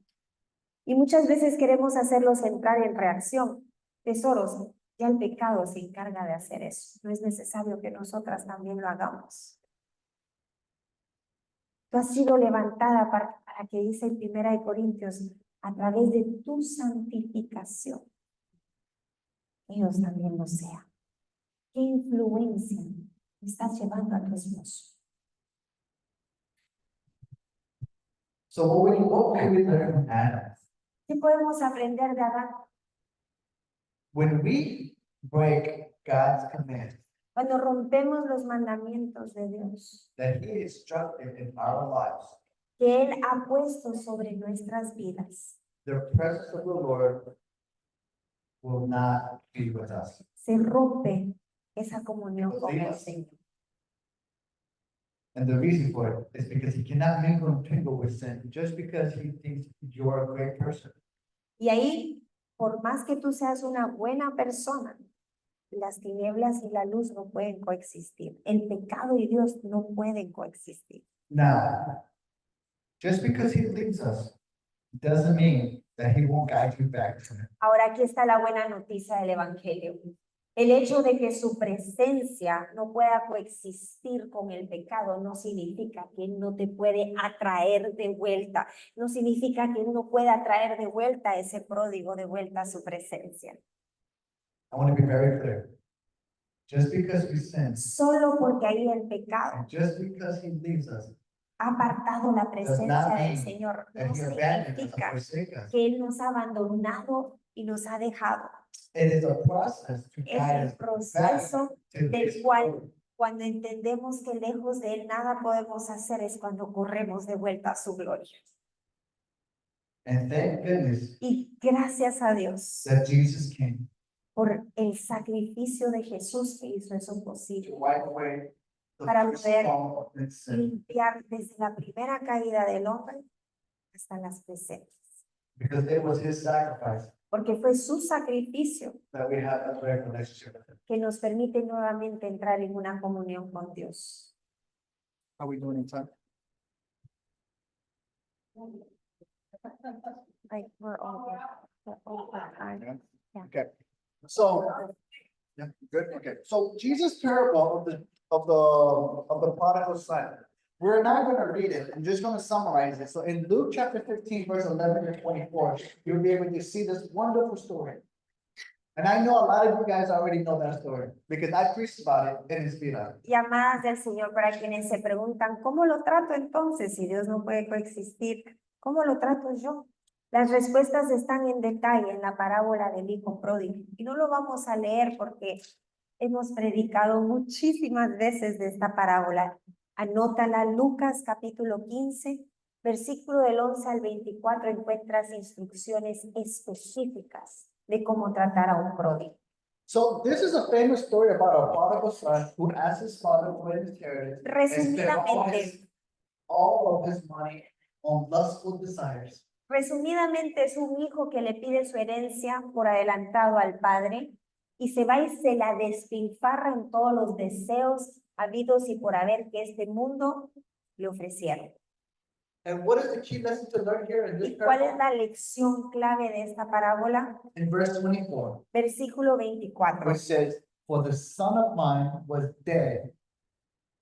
Y muchas veces queremos hacerlos entrar en reacción. Tesoros, ya el pecado se encarga de hacer eso. No es necesario que nosotras también lo hagamos. Tú has sido levantada para que dice en 1 Corintios, a través de tu santificación, ellos también lo sean. ¿Qué influencia estás llevando a tu esposo?
So what can we learn from Adam?
¿Qué podemos aprender de Adán?
When we break God's command
Cuando rompemos los mandamientos de Dios,
that He instructed in our lives,
que Él ha puesto sobre nuestras vidas,
the presence of the Lord will not be with us.
se rompe esa comunión con el Señor.
And the reason for it is because He cannot mingle and tingle with sin just because He thinks you're a great person.
Y ahí, por más que tú seas una buena persona, las tinieblas y la luz no pueden coexistir. El pecado y Dios no pueden coexistir.
Now, just because He leads us doesn't mean that He won't guide you back to Him.
Ahora aquí está la buena noticia del Evangelio. El hecho de que su presencia no pueda coexistir con el pecado no significa que Él no te puede atraer de vuelta. No significa que Él no pueda traer de vuelta a ese pródigo, de vuelta a su presencia.
I want to be very clear. Just because we sin,
Solo porque ahí el pecado
and just because He leaves us,
ha apartado la presencia del
mean
Señor,
that
no
He abandoned us or
significa
forsake us.
que Él nos ha abandonado y nos ha dejado.
It is a process to
Es
guide
el
us back
proceso
to
del
His
cual
word.
Cuando entendemos que lejos de Él nada podemos hacer es cuando corremos de vuelta a su gloria.
And thank goodness
Y gracias a Dios
that Jesus came
por el sacrificio de Jesús que hizo eso
to
posible.
wipe away the
Para
first
poder
fall of sin.
Limpiar desde la primera caída del hombre hasta las presentes.
Because it was his sacrifice
Porque fue su sacrificio
that we have a direct relationship with him.
que nos permite nuevamente entrar en una comunión con Dios.
How are we doing in time?
Like, we're over time. Yeah.
Okay, so, yeah, good, okay, so Jesus' parable of the prodigal son. We're not gonna read it, I'm just gonna summarize it, so in Luke chapter 15, verse 11 to 24, you'll be able to see this wonderful story. And I know a lot of you guys already know that story, because I preached about it in his vida.
Llamadas del Señor para quienes se preguntan, ¿cómo lo trato entonces si Dios no puede coexistir? ¿Cómo lo trato yo? Las respuestas están en detalle en la parábola del hijo pródigo. Y no lo vamos a leer porque hemos predicado muchísimas veces de esta parábola. Anótala, Lucas capítulo 15, versículo del 11 al 24, encuentras instrucciones específicas de cómo tratar a un pródigo.
So this is a famous story about a prodigal son who asked his father for his inheritance. and spent
Resumidamente,
all of his money on lustful desires.
Resumidamente es un hijo que le pide su herencia por adelantado al padre y se va y se la despilfarra en todos los deseos habidos y por haber que este mundo le ofrecieron.
And what is the key lesson to learn here in this
¿Y cuál es
parable?
la lección clave de esta parábola?
In verse 24,
Versículo 24.
which says, "For the son of mine was dead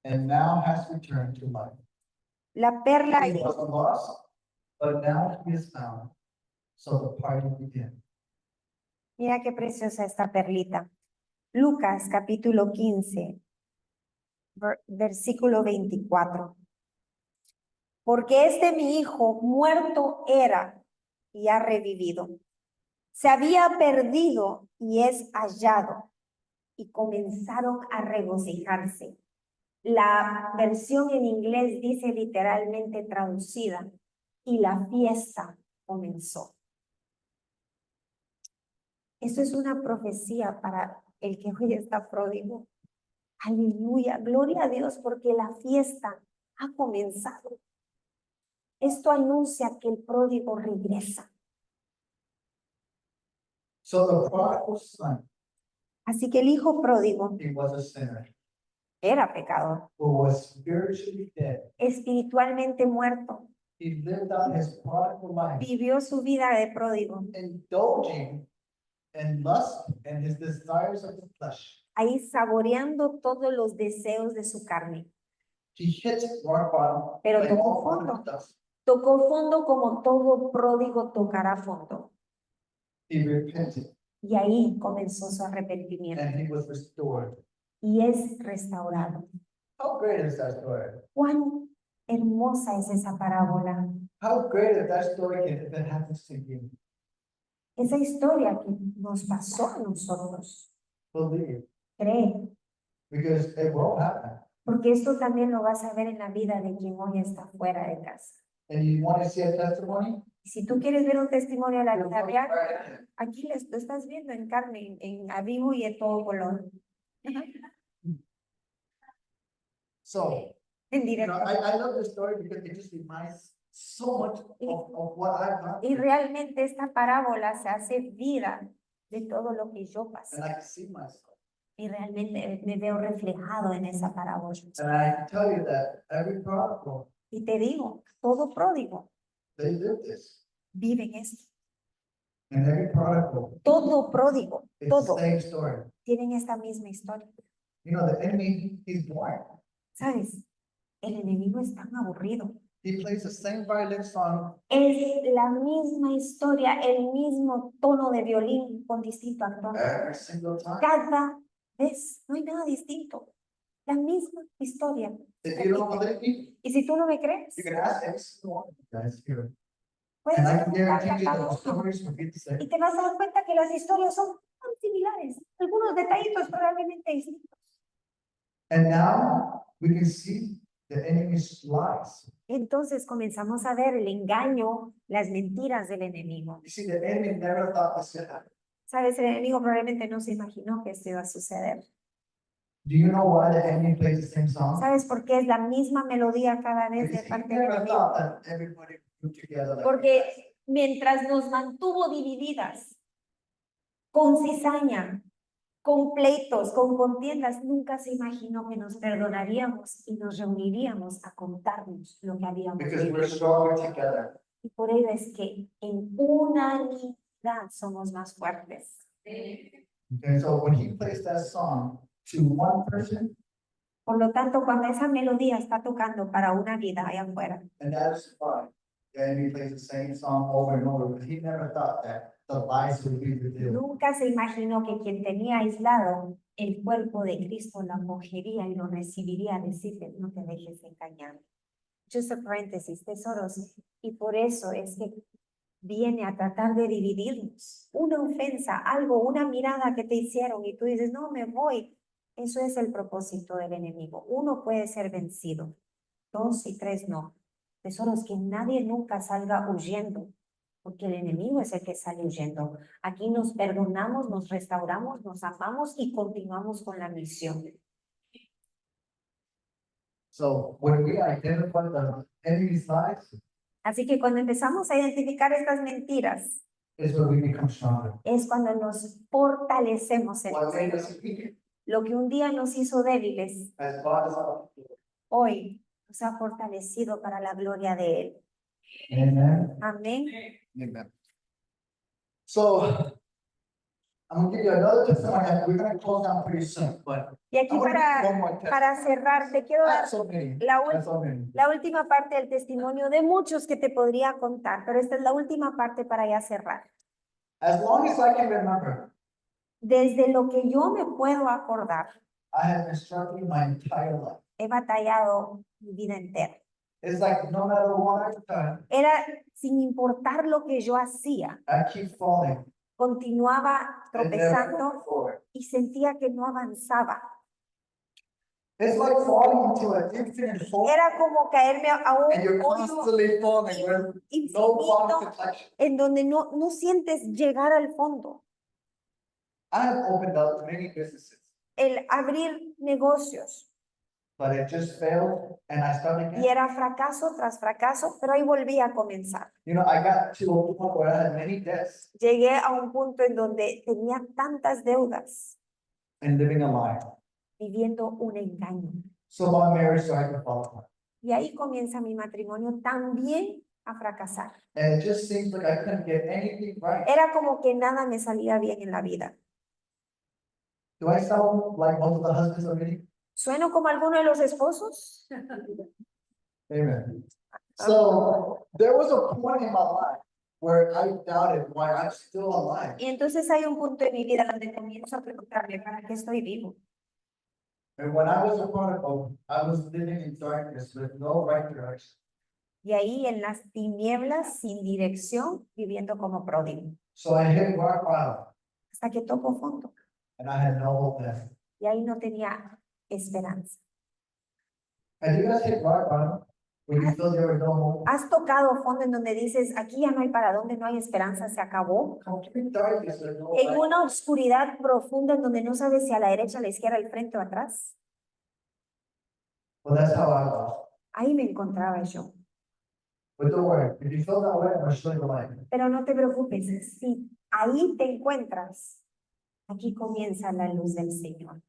and now has returned to life.
La perla
He was lost, but now he is found." So the party began.
Mira qué preciosa esta perlita. Lucas capítulo 15, versículo 24. Porque este mi hijo muerto era y ha revivido. Se había perdido y es hallado. Y comenzaron a regocijarse. La versión en inglés dice literalmente traducida. Y la fiesta comenzó. Eso es una profecía para el que hoy está pródigo. Aleluya, gloria a Dios porque la fiesta ha comenzado. Esto anuncia que el pródigo regresa.
So the prodigal son,
Así que el hijo pródigo
he was a sinner
era pecador,
who was spiritually dead.
espiritualmente muerto,
He lived out his prodigal life,
vivió su vida de pródigo,
indulging in lust and his desires of the flesh.
ahí saboreando todos los deseos de su carne.
He hit rock bottom.
Pero
like
tocó
all
fondo.
prodigal does.
Tocó fondo como todo pródigo tocará fondo.
He repented
Y ahí comenzó su arrepentimiento.
and he was restored.
Y es restaurado.
How great is that story?
Cuán hermosa es esa parábola.
How great is that story if it happens to you?
Esa historia que nos pasó a nosotros.
Believe,
Cree.
because it will happen.
Porque esto también lo vas a ver en la vida de quien hoy está fuera de casa.
And you want to see a testimony?
Y si tú quieres ver un testimonio de la
You'll
vida
look
real,
right at it.
aquí lo estás viendo en carne, en a vivo y en todo color.
So,
En
you
directo.
know, I love this story because it just reminds so much of what I've gone
Y
through.
realmente esta parábola se hace vida de todo lo que yo pasé.
And I can see myself.
Y realmente me veo reflejado en esa parábola.
And I tell you that every prodigal,
Y te digo, todo pródigo
they live this.
vive en esto.
And every prodigal,
Todo pródigo,
it's the
todo,
same story.
tienen esta misma historia.
You know, the enemy, he's boring.
¿Sabes? El enemigo es tan aburrido.
He plays the same violin song
Es la misma historia, el mismo tono de violín con distinto actor.
every single time.
Cada vez, no hay nada distinto. La misma historia.
If you don't believe me,
Y si tú no me crees,
you can ask every single one of you guys here.
puedes
And I can
preguntarle a
guarantee you
cada
that the
uno.
stories will be the same.
Y te vas a dar cuenta que las historias son tan similares. Algunos detallitos probablemente distintos.
And now we can see the enemy's lies.
Entonces comenzamos a ver el engaño, las mentiras del enemigo.
You see, the enemy never thought this would happen.
Sabes, el enemigo probablemente no se imaginó que esto iba a suceder.
Do you know why the enemy plays the same song?
¿Sabes por qué es la misma melodía cada vez de
Because he
parte del
never
enemigo?
thought that everybody would get together like that.
Porque mientras nos mantuvo divididas, con cizaña, con pleitos, con contiendas, nunca se imaginó que nos perdonaríamos y nos reuniríamos a contarnos lo que habíamos
Because we're
vivido.
stronger together.
Y por ello es que en unanimidad somos más fuertes.
And so when he plays that song to one person,
Por lo tanto, cuando esa melodía está tocando para una vida allá afuera,
and that is fine. The enemy plays the same song over and over, but he never thought that the lies would be revealed.
nunca se imaginó que quien tenía aislado el cuerpo de Cristo lo acogería y lo recibiría a decirle, no te dejes engañar. Just a paréntesis, tesoros. Y por eso es que viene a tratar de dividirnos. Una ofensa, algo, una mirada que te hicieron y tú dices, no, me voy. Eso es el propósito del enemigo. Uno puede ser vencido, 2 y 3 no. Tesoros, que nadie nunca salga huyendo, porque el enemigo es el que sale huyendo. Aquí nos perdonamos, nos restauramos, nos amamos y continuamos con la misión.
So when we identify the enemy's lies,
Así que cuando empezamos a identificar estas mentiras,
is when we become stronger.
es cuando nos fortalecemos en
What made
Él.
us weak
Lo que un día nos hizo débiles,
has brought us up.
hoy nos ha fortalecido para la gloria de Él.
Amen.
Amén.
Amen. So I'm gonna give you another testimony, and we're gonna close down pretty soon, but
Y
I
aquí
want to give you one more
para cerrar, te quiero dar
That's so many.
la, ul-
That's so many.
la última parte del testimonio de muchos que te podría contar, pero esta es la última parte para ya cerrar.
As long as I can remember,
Desde lo que yo me puedo acordar,
I have been struggling my entire life.
he batallado mi vida entera.
It's like no matter what I've done,
Era sin importar lo que yo hacía,
I keep falling.
continuaba
and never
tropezando
move forward.
y sentía que no avanzaba.
It's like falling into an infinite hole,
Era como caerme a un
and you're
hoyo
constantly falling with no
infinito
bottom protection.
en donde no sientes llegar al fondo.
I have opened up many businesses,
El abrir negocios
but it just failed, and I started
y
again.
era fracaso tras fracaso, pero ahí volví a comenzar.
You know, I got to a point where I had many debts
Llegué a un punto en donde tenía tantas deudas,
and living a lie.
viviendo un engaño.
So my marriage started to fall apart.
Y ahí comienza mi matrimonio también a fracasar.
And it just seems like I couldn't get anything right.
Era como que nada me salía bien en la vida.
Do I sound like most of the husbands already?
¿Sueno como alguno de los esposos?
Amen. So there was a point in my life where I doubted why I'm still alive.
Y entonces hay un punto en mi vida donde comienzo a preguntarme, ¿para qué estoy vivo?
And when I was a prodigal, I was living in darkness with no right direction.
Y ahí en las tinieblas, sin dirección, viviendo como pródigo.
So I hit rock bottom
Hasta que toco fondo.
and I had no hope left.
Y ahí no tenía esperanza.
And you guys hit rock bottom when you feel there was no hope?
¿Has tocado fondo en donde dices, aquí ya no hay para dónde, no hay esperanza, se acabó?
Complete darkness with no
En
light.
una oscuridad profunda en donde no sabes si a la derecha, a la izquierda, al frente o atrás.
Well, that's how I was.
Ahí me encontraba yo.
But don't worry, if you feel that way, I'm showing the light.
Pero no te preocupes, si ahí te encuentras, aquí comienza la luz del Señor.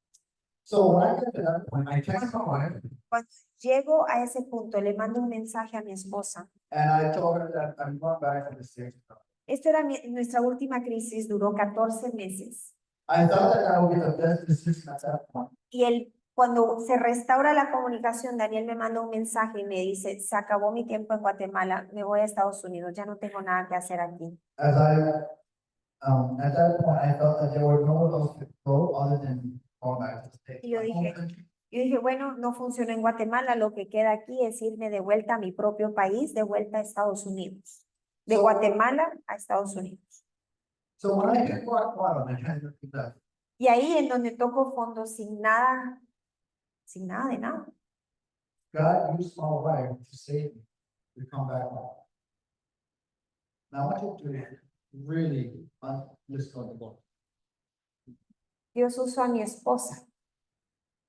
So when I get to that point, I text my wife
Cuando llego a ese punto, le mando un mensaje a mi esposa.
and I told her that I'm going back to the States.
Esta era nuestra última crisis, duró 14 meses.
I thought that I would be the best decision at that point.
Y cuando se restaura la comunicación, Daniel me manda un mensaje y me dice, se acabó mi tiempo en Guatemala, me voy a Estados Unidos, ya no tengo nada que hacer aquí.
As at that point, I felt that there were no else to go other than going back to the States.
Y yo
My home
dije,
country.
Yo dije, bueno, no funcionó en Guatemala, lo que queda aquí es irme de vuelta a mi propio país, de vuelta a Estados Unidos. De
So-
Guatemala a Estados Unidos.
So when I hit rock bottom, I had to do that.
Y ahí en donde toco fondo sin nada sin nada de nada.
God used my wife to save me, to come back home. Now I want you to really listen to God.
Dios usó a mi esposa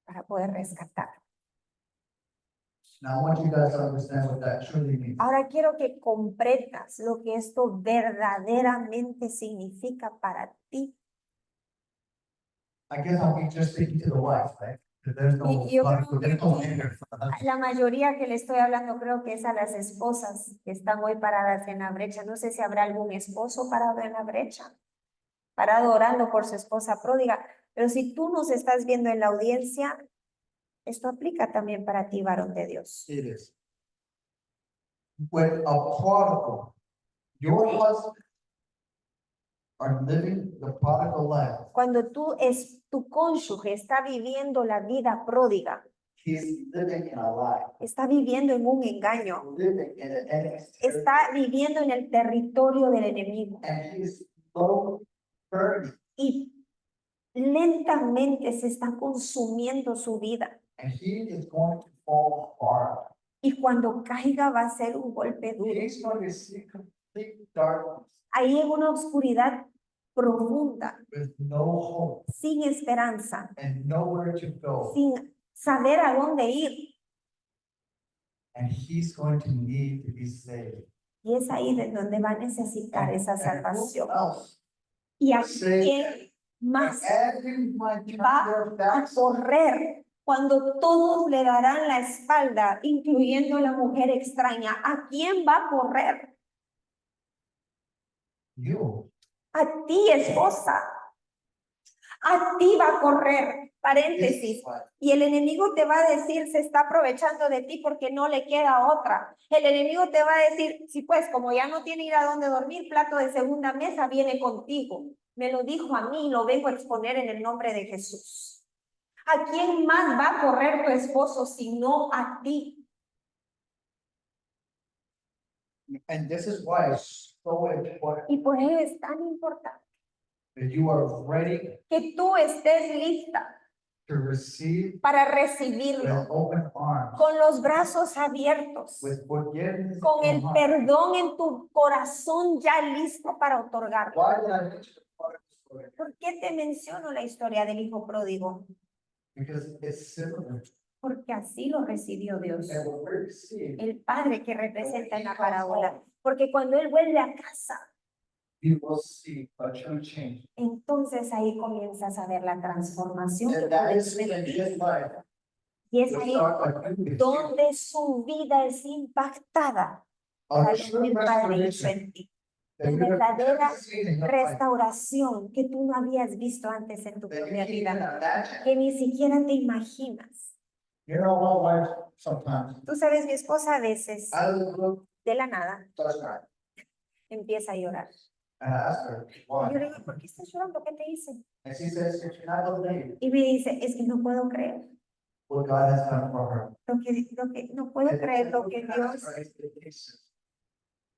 para poder rescatar.
Now I want you guys to understand what that truly means.
Ahora quiero que comprendas lo que esto verdaderamente significa para ti.
I guess I'll be just speaking to the wife, right? Because there's no,
Y yo creo
there's no
que
anger for the husband.
la mayoría que le estoy hablando creo que es a las esposas que están hoy paradas en la brecha. No sé si habrá algún esposo parado en la brecha, parado orando por su esposa pródiga. Pero si tú nos estás viendo en la audiencia, esto aplica también para ti, varón de Dios.
It is. When a prodigal, your husband, are living the prodigal life,
Cuando tu cónyuge está viviendo la vida pródiga,
he's living in a lie,
está viviendo en un engaño,
living in an enemy's territory,
está viviendo en el territorio del enemigo
and he's slowly burning,
y lentamente se está consumiendo su vida.
and he is going to fall hard.
Y cuando caiga va a ser un golpe duro.
He's going to see complete darkness
Ahí en una oscuridad profunda,
with no hope
sin esperanza,
and nowhere to go.
sin saber a dónde ir.
And he's going to need to be saved.
Y es ahí de donde va a necesitar esa
And who
salvación.
else?
¿Y a
Say-
quién más
Everyone turn
va
their
a
backs
correr cuando todos le darán la espalda, incluyendo la mujer extraña? ¿A quién va a correr?
you.
A ti, esposa. A ti va a correr. Paréntesis. Y el enemigo te va a decir, se está aprovechando de ti porque no le queda otra. El enemigo te va a decir, sí, pues como ya no tiene ir a dónde dormir, plato de segunda mesa viene contigo. Me lo dijo a mí y lo vengo a exponer en el nombre de Jesús. ¿A quién más va a correr tu esposo si no a ti?
And this is why it's so important
Y por eso es tan importante
that you are ready
que tú estés lista
to receive
para
with
recibirlo
open arms,
con los brazos abiertos,
with forgiveness.
con
in
el
your heart.
perdón en tu corazón ya listo para otorgarlo.
Why did I mention the part of the story?
¿Por qué te menciono la historia del hijo pródigo?
Because it's similar.
Porque así lo recibió Dios,
And what we're seeing,
el padre que representa en la parábola. Porque cuando él vuelve a casa,
you will see a true change.
entonces ahí comienzas a ver la transformación que
And that
puede
is when
ser.
his life
Y es
will
ahí
start a new history.
donde su vida es impactada.
A
Tal
true
como el Padre hizo
restoration
en ti.
that
La
you have
verdadera
never seen in your life,
Restauración que tú no habías visto antes en tu
that you
propia
can't even
vida,
imagine.
que ni siquiera te imaginas.
You know, my wife sometimes,
Tú sabes, mi esposa a veces,
I look,
de la nada,
does not,
empieza a llorar.
and I ask her,
Y yo le
why?
digo, ¿por qué estás llorando? ¿Qué te hice?
And she says, if you're not believing
Y me dice, es que no puedo creer.
what God has done for her.
No puedo creer lo que Dios.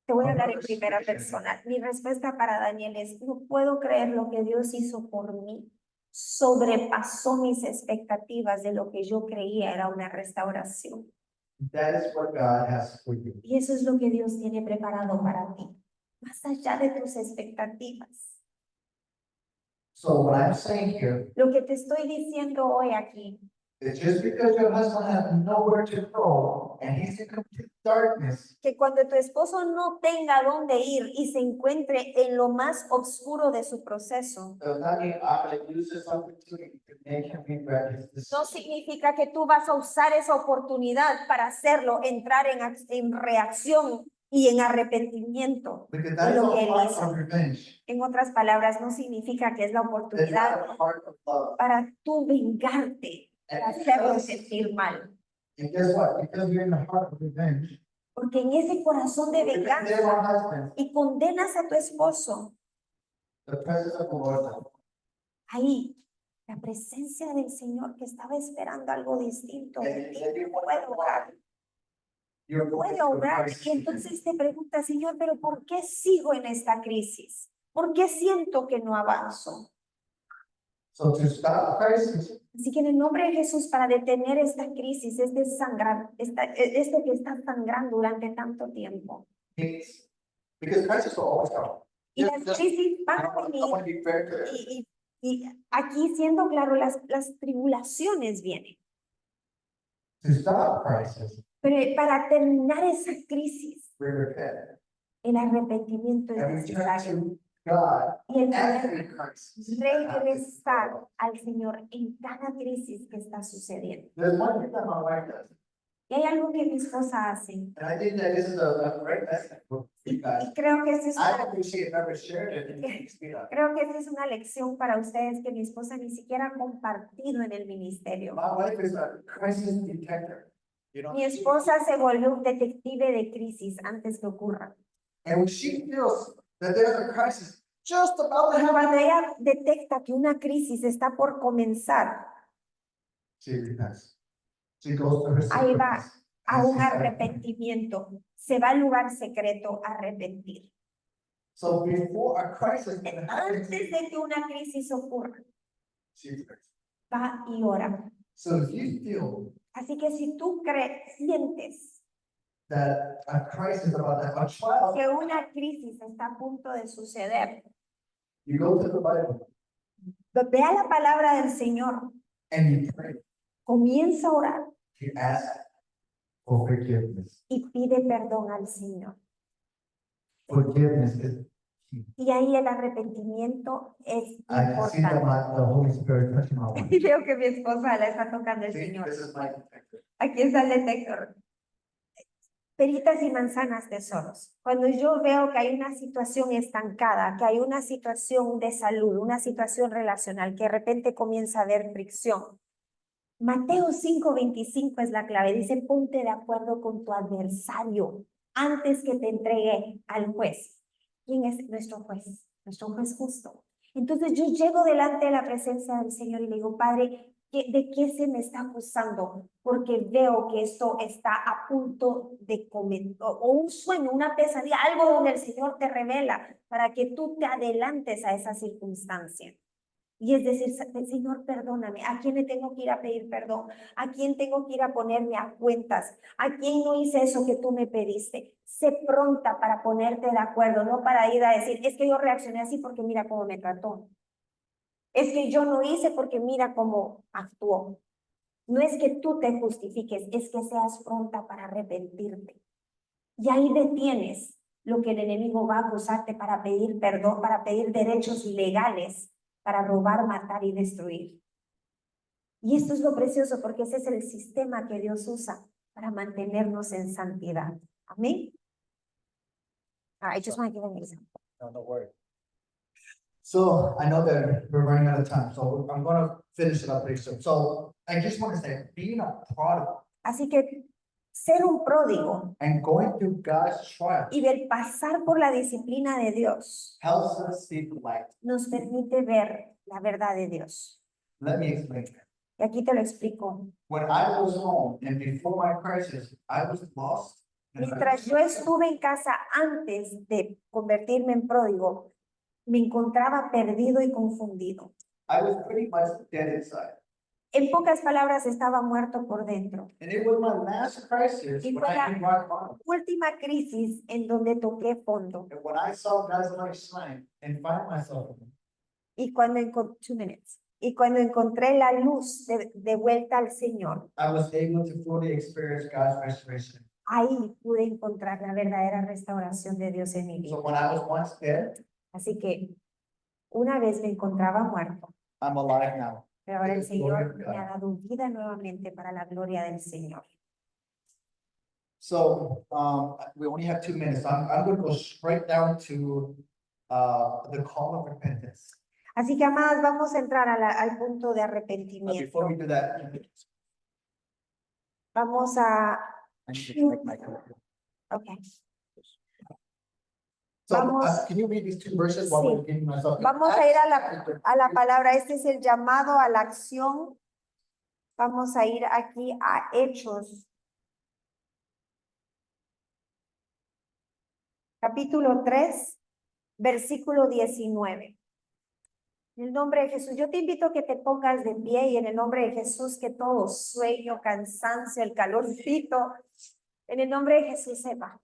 Te voy a hablar en primera persona. Mi respuesta para Daniel es, no puedo creer lo que Dios hizo por mí. Sobrepasó mis expectativas de lo que yo creía era una restauración.
That is what God has for you.
Y eso es lo que Dios tiene preparado para ti, más allá de tus expectativas.
So what I'm saying here
Lo que te estoy diciendo hoy aquí
is just because your husband has nowhere to go and he's in complete darkness,
que cuando tu esposo no tenga dónde ir y se encuentre en lo más oscuro de su proceso,
does not mean I'm going to use this opportunity to make him regret his
no
decision.
significa que tú vas a usar esa oportunidad para hacerlo entrar en reacción y en arrepentimiento.
Because that is
lo que
a
él
heart
hizo.
of revenge.
En otras palabras, no significa que es la
It's
oportunidad
not a heart of love.
para tú vengarte,
And
hacerlo
because,
sentir mal.
and guess what? Because you're in the heart of revenge,
Porque en ese corazón de
you condemn
venganza
our husband,
y condenas a tu esposo,
the presence of the Lord.
ahí la presencia del Señor que estaba esperando algo distinto de ti, puede obrar.
You're going
Puede
to
obrar.
Christ.
Y entonces te preguntas, Señor, pero ¿por qué sigo en esta crisis? ¿Por qué siento que no avanzo?
So to stop crisis,
Así que en el nombre de Jesús, para detener esta crisis, esto que está sangrando durante tanto tiempo.
means, because crisis will always come.
Y las crisis van a
I
venir.
want to be very clear.
Y aquí siendo claro, las tribulaciones vienen.
To stop crisis,
Pero para terminar esa crisis,
we repent.
el arrepentimiento es
And we turn
necesario.
to God
Y el
every
poder
crisis.
regresar al Señor en cada crisis que está sucediendo.
There's one thing that my wife does,
Y hay algo que mi esposa hace.
and I think that this is a great lesson for you guys.
Y creo que esa es
I
una,
don't think she had ever shared it in the speed up.
creo que esa es una lección para ustedes que mi esposa ni siquiera ha compartido en el ministerio.
My wife is a crisis detector. You know,
Mi esposa se volvió un detective de crisis antes que ocurra.
and when she feels that there's a crisis just about to happen,
Cuando ella detecta que una crisis está por comenzar,
she repents. She goes to her
ahí
secret
va
place.
a un arrepentimiento, se va al lugar secreto a arrepentir.
So before a crisis can happen,
Antes de que una crisis ocurra,
she prays.
va y ora.
So if you feel
Así que si tú sientes
that a crisis is about to happen, a trial,
que una crisis está a punto de suceder,
you go to the Bible
ve a la palabra del Señor,
and you pray.
comienza a orar
You ask for forgiveness.
y pide perdón al Señor.
Forgiveness is.
Y ahí el arrepentimiento es
I can see that
importante.
the Holy Spirit touching my wife.
Y veo que mi esposa la está tocando el
See,
Señor.
this is my detector.
Aquí está el detector. Peritas y manzanas, tesoros. Cuando yo veo que hay una situación estancada, que hay una situación de salud, una situación relacional, que de repente comienza a haber fricción. Mateo 5:25 es la clave. Dice, ponte de acuerdo con tu adversario antes que te entregue al juez. ¿Quién es nuestro juez? Nuestro juez justo. Entonces yo llego delante de la presencia del Señor y le digo, Padre, ¿de qué se me está acusando? Porque veo que esto está a punto de cometer, o un sueño, una pesadilla, algo donde el Señor te revela para que tú te adelantes a esa circunstancia. Y es decir, Señor, perdóname, ¿a quién le tengo que ir a pedir perdón? ¿A quién tengo que ir a ponerme a cuentas? ¿A quién no hice eso que tú me pediste? Sé pronta para ponerte de acuerdo, no para ir a decir, es que yo reaccioné así porque mira cómo me trató. Es que yo no hice porque mira cómo actuó. No es que tú te justifiques, es que seas pronta para arrepentirte. Y ahí detienes lo que el enemigo va a acusarte para pedir perdón, para pedir derechos legales, para robar, matar y destruir. Y esto es lo precioso porque ese es el sistema que Dios usa para mantenernos en santidad. Amén. I just want to give an example.
No worry. So I know that we're running out of time, so I'm gonna finish it up pretty soon. So I just want to say, being a prodigal
Así que ser un pródigo
and going through God's trial
y ver pasar por la disciplina de Dios
helps us see the light.
nos permite ver la verdad de Dios.
Let me explain.
Y aquí te lo explico.
When I was home and before my crisis, I was lost. and I
Mientras yo estuve en casa antes de convertirme en pródigo, me encontraba perdido y confundido.
was pretty much dead inside.
En pocas palabras, estaba muerto por dentro.
And it was my last crisis
Y
when
fue
I
la-
hit rock bottom.
Última crisis en donde toqué fondo.
And when I saw God's light shine and find myself,
Y cuando encontré la luz de vuelta al Señor,
I was able to fully experience God's restoration.
ahí pude encontrar la verdadera restauración de Dios en mi vida.
So when I was once dead,
Así que una vez me encontraba muerto,
I'm alive now.
pero ahora el
Sí, gloria
Señor
a Dios.
me ha dado vida nuevamente para la gloria del Señor.
So, we only have 2 minutes. I'm going to go straight down to, the call of repentance.
Así que, amadas, vamos a entrar al punto de
But
arrepentimiento.
before we do that,
Vamos a,
I need to check my computer.
okay.
So,
Vamos-
can you read these 2 verses while
Sí.
we're getting myself?
Vamos a ir a la palabra. Este es el llamado a la acción. Vamos a ir aquí a Hechos. Capítulo 3, versículo 19. En el nombre de Jesús, yo te invito a que te pongas de pie y en el nombre de Jesús que todo sueño, cansancio, el calorcito, en el nombre de Jesús se va.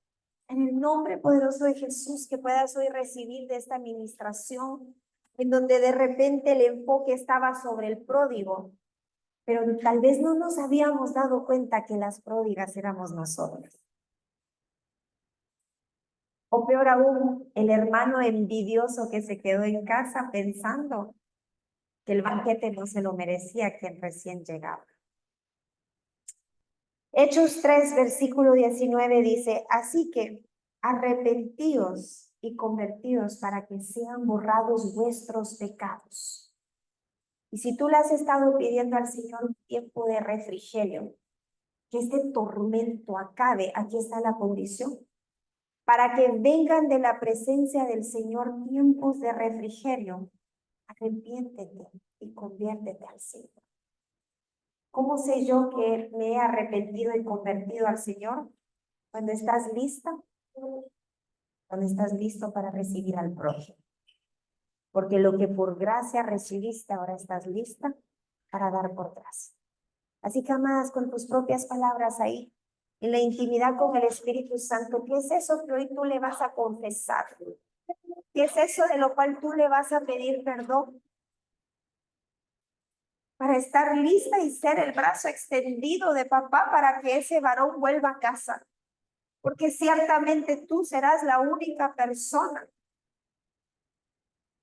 En el nombre poderoso de Jesús que puedas hoy recibir de esta administración en donde de repente el enfoque estaba sobre el pródigo, pero tal vez no nos habíamos dado cuenta que las pródigas éramos nosotros. O peor aún, el hermano envidioso que se quedó en casa pensando que el banquete no se lo merecía quien recién llegaba. Hechos 3, versículo 19 dice, así que arrepentíos y convertíos para que sean borrados vuestros pecados. Y si tú le has estado pidiendo al Señor un tiempo de refrigerio, que este tormento acabe, aquí está la condición, para que vengan de la presencia del Señor tiempos de refrigerio, arrepiéntete y conviértete al Señor. ¿Cómo sé yo que me he arrepentido y convertido al Señor? Cuando estás lista, cuando estás listo para recibir al prójimo. Porque lo que por gracia recibiste, ahora estás lista para dar por gracia. Así que, amadas, con tus propias palabras ahí, en la intimidad con el Espíritu Santo, ¿qué es eso que hoy tú le vas a confesar? ¿Qué es eso de lo cual tú le vas a pedir perdón? Para estar lista y ser el brazo extendido de papá para que ese varón vuelva a casa. Porque ciertamente tú serás la única persona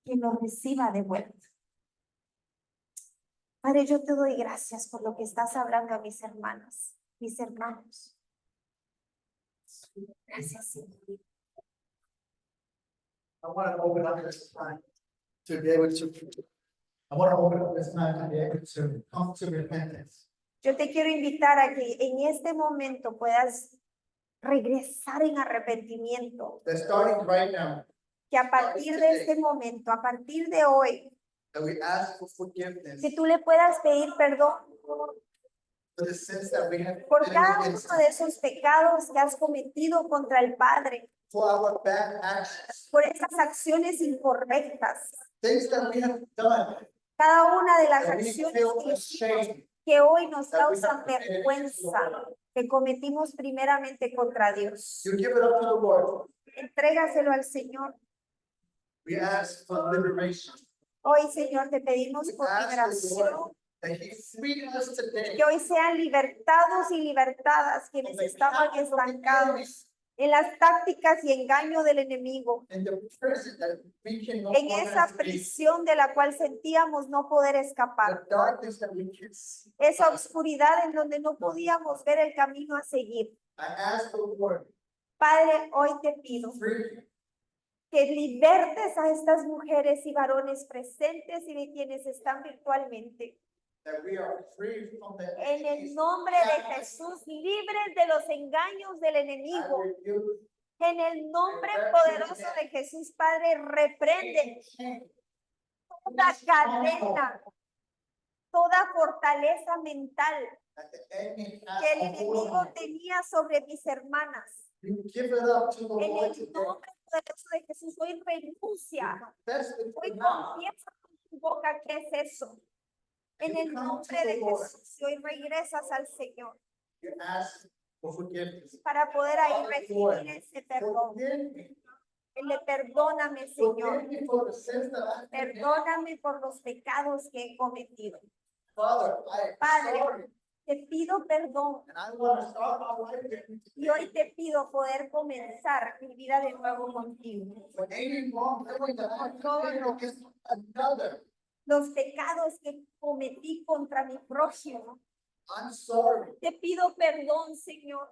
que lo reciba de vuelta. Padre, yo te doy gracias por lo que estás hablando a mis hermanas, mis hermanos. Gracias, Señor.
I want to open up this time to be able to, I want to open up this time to be able to come to repentance.
Yo te quiero invitar a que en este momento puedas regresar en arrepentimiento.
That starting right now,
Que a partir de este momento, a partir de hoy,
that we ask for forgiveness
que tú le puedas pedir perdón
for the sins that we have
por
committed
cada
against
uno
him,
de esos pecados que has cometido contra el Padre,
for our bad actions,
por esas acciones incorrectas,
things that we have done,
cada una de las
that we
acciones
feel
que hicimos
ashamed,
que hoy nos
that we
causan
have committed against the
vergüenza,
Lord.
que cometimos primeramente contra Dios.
You give it up to the Lord.
Entrégaselo al Señor.
We ask for liberation.
Hoy, Señor, te pedimos
We
por
ask the
liberación,
Lord that He free us today
que hoy sean libertados y libertadas
from
quienes
the
estaban
power of the enemy
estancados en las tácticas y engaño del enemigo,
and the prison that we can no
en
longer
esa
escape,
prisión de la cual sentíamos no poder
the
escapar,
darkness that we can see.
esa oscuridad en donde no podíamos ver el camino a seguir.
I ask the Lord,
Padre, hoy te pido
free
que libertes a estas mujeres y varones presentes y de quienes están virtualmente.
that we are free from the
En el
enemy's
nombre de Jesús, libres de los engaños del
I
enemigo.
rebuke
En el nombre poderoso de Jesús, Padre, reprende toda cadena, toda fortaleza mental
that the enemy
que el
has
enemigo
upon you.
tenía sobre mis hermanas.
You give it up to the
En
Lord
el
today.
nombre poderoso de Jesús, hoy renuncia,
Confess with
hoy
your mouth.
confiesa con tu boca que es eso. En el
You come to
nombre
the
de
Lord.
Jesús, y hoy regresas al Señor
You ask for forgiveness.
para poder ahí recibir ese perdón.
Forgive me.
Dile, perdóname, Señor.
Forgive me for the sins that I've committed.
Perdóname por los pecados que he cometido.
Father, I am
Padre,
sorry.
te pido perdón
And I want to start my life with
y hoy te pido poder comenzar mi vida de nuevo contigo.
For any wrongdoing that I've committed against another.
Los pecados que cometí contra mi prójimo.
I'm sorry.
Te pido perdón, Señor.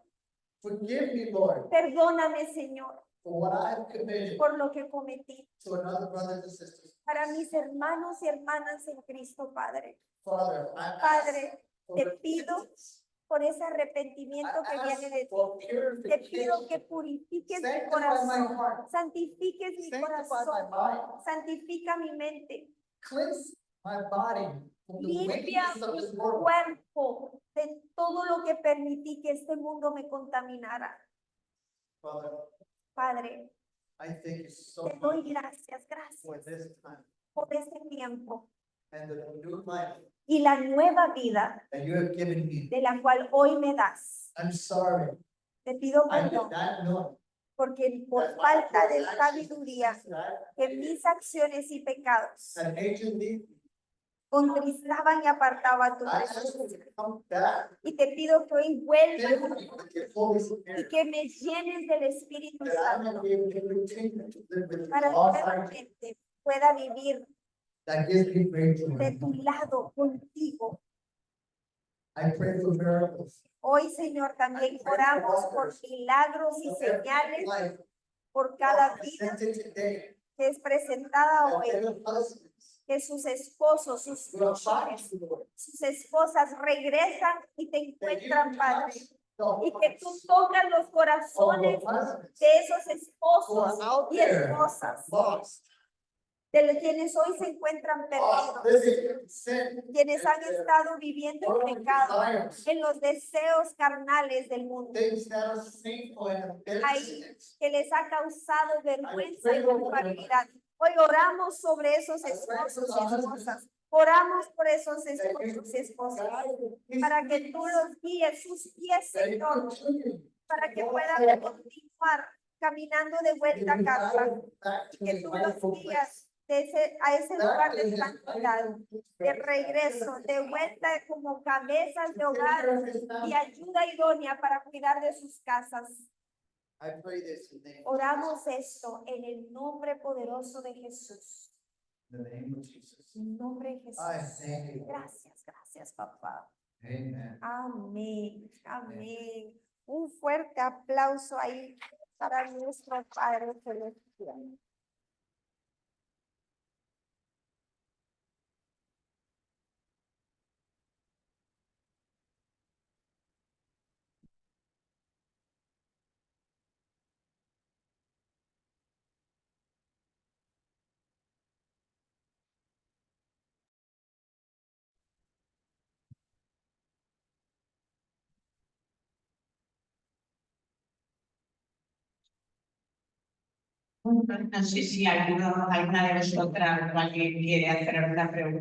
Forgive me, Lord,
Perdóname, Señor,
for what I have committed
por lo que cometí.
to another brothers and sisters.
Para mis hermanos y hermanas en Cristo, Padre.
Father, I ask
Padre,
for
te pido
repentance.
por ese arrepentimiento
I
que viene de
ask
ti.
for
Te pido que
purification.
purifiques mi
Sanctify my
corazón,
heart.
santifiques mi
Sanctify my
corazón,
mind.
santifica mi mente,
Cleanse my body from the
limpia
wickedness of
mi
this world.
cuerpo de todo lo que permití que este mundo me contaminara.
Father,
Padre,
I thank you so
te doy
much
gracias,
for
gracias.
this time.
por este tiempo
and the new life
y la nueva vida
that you have given me.
de la cual hoy me das.
I'm sorry.
Te pido
I did
perdón
not know.
porque por falta de sabiduría que mis acciones y pecados
And anciently,
contristaban y apartaban tu
I ask you
presencia.
to come back.
Y te pido que hoy vuelvas
Fill me with your Holy
y
Spirit.
que me llenes del Espíritu
That I
Santo
may be able to continue to live with you
para
all
que
time.
realmente pueda vivir
That gives me breakthrough.
de tu lado contigo.
I pray for miracles.
Hoy, Señor, también oramos por milagros y
For every
señales
life
por cada vida
presented today.
que es presentada
That
hoy,
their husbands
que sus esposos, sus
will find
mujeres,
you, Lord.
sus esposas regresan y te
That you
encuentran, Padre,
touch the
y que tú
hearts
tocas los
of the
corazones
husbands
de esos
who are
esposos
out
y
there
esposas,
lost,
de quienes hoy se encuentran
lost,
perdidos,
living in sin,
quienes han
and their
estado viviendo en
worldly
pecado,
desires,
en los deseos carnales del mundo,
things that are sinful and
ahí
embarrassing.
que les ha causado vergüenza y culpabilidad. Hoy oramos sobre esos esposos y esposas. Oramos por esos esposos y esposas para que tú los guíes sus pies, Señor, para que puedan continuar caminando de vuelta a casa, que tú los guías a ese lugar de santidad, de regreso, de vuelta como cabezas de hogar y ayuda idónea para cuidar de sus casas.
I pray this in the name,
Oramos esto en el nombre poderoso de Jesús.
in the name of Jesus.
En el nombre de Jesús.
I thank you.
Gracias, gracias, papá.
Amen.
Amén, amén. Un fuerte aplauso ahí para nuestro Padre Celestial.
No sé si alguna de vosotras alguien quiere hacer alguna pregunta.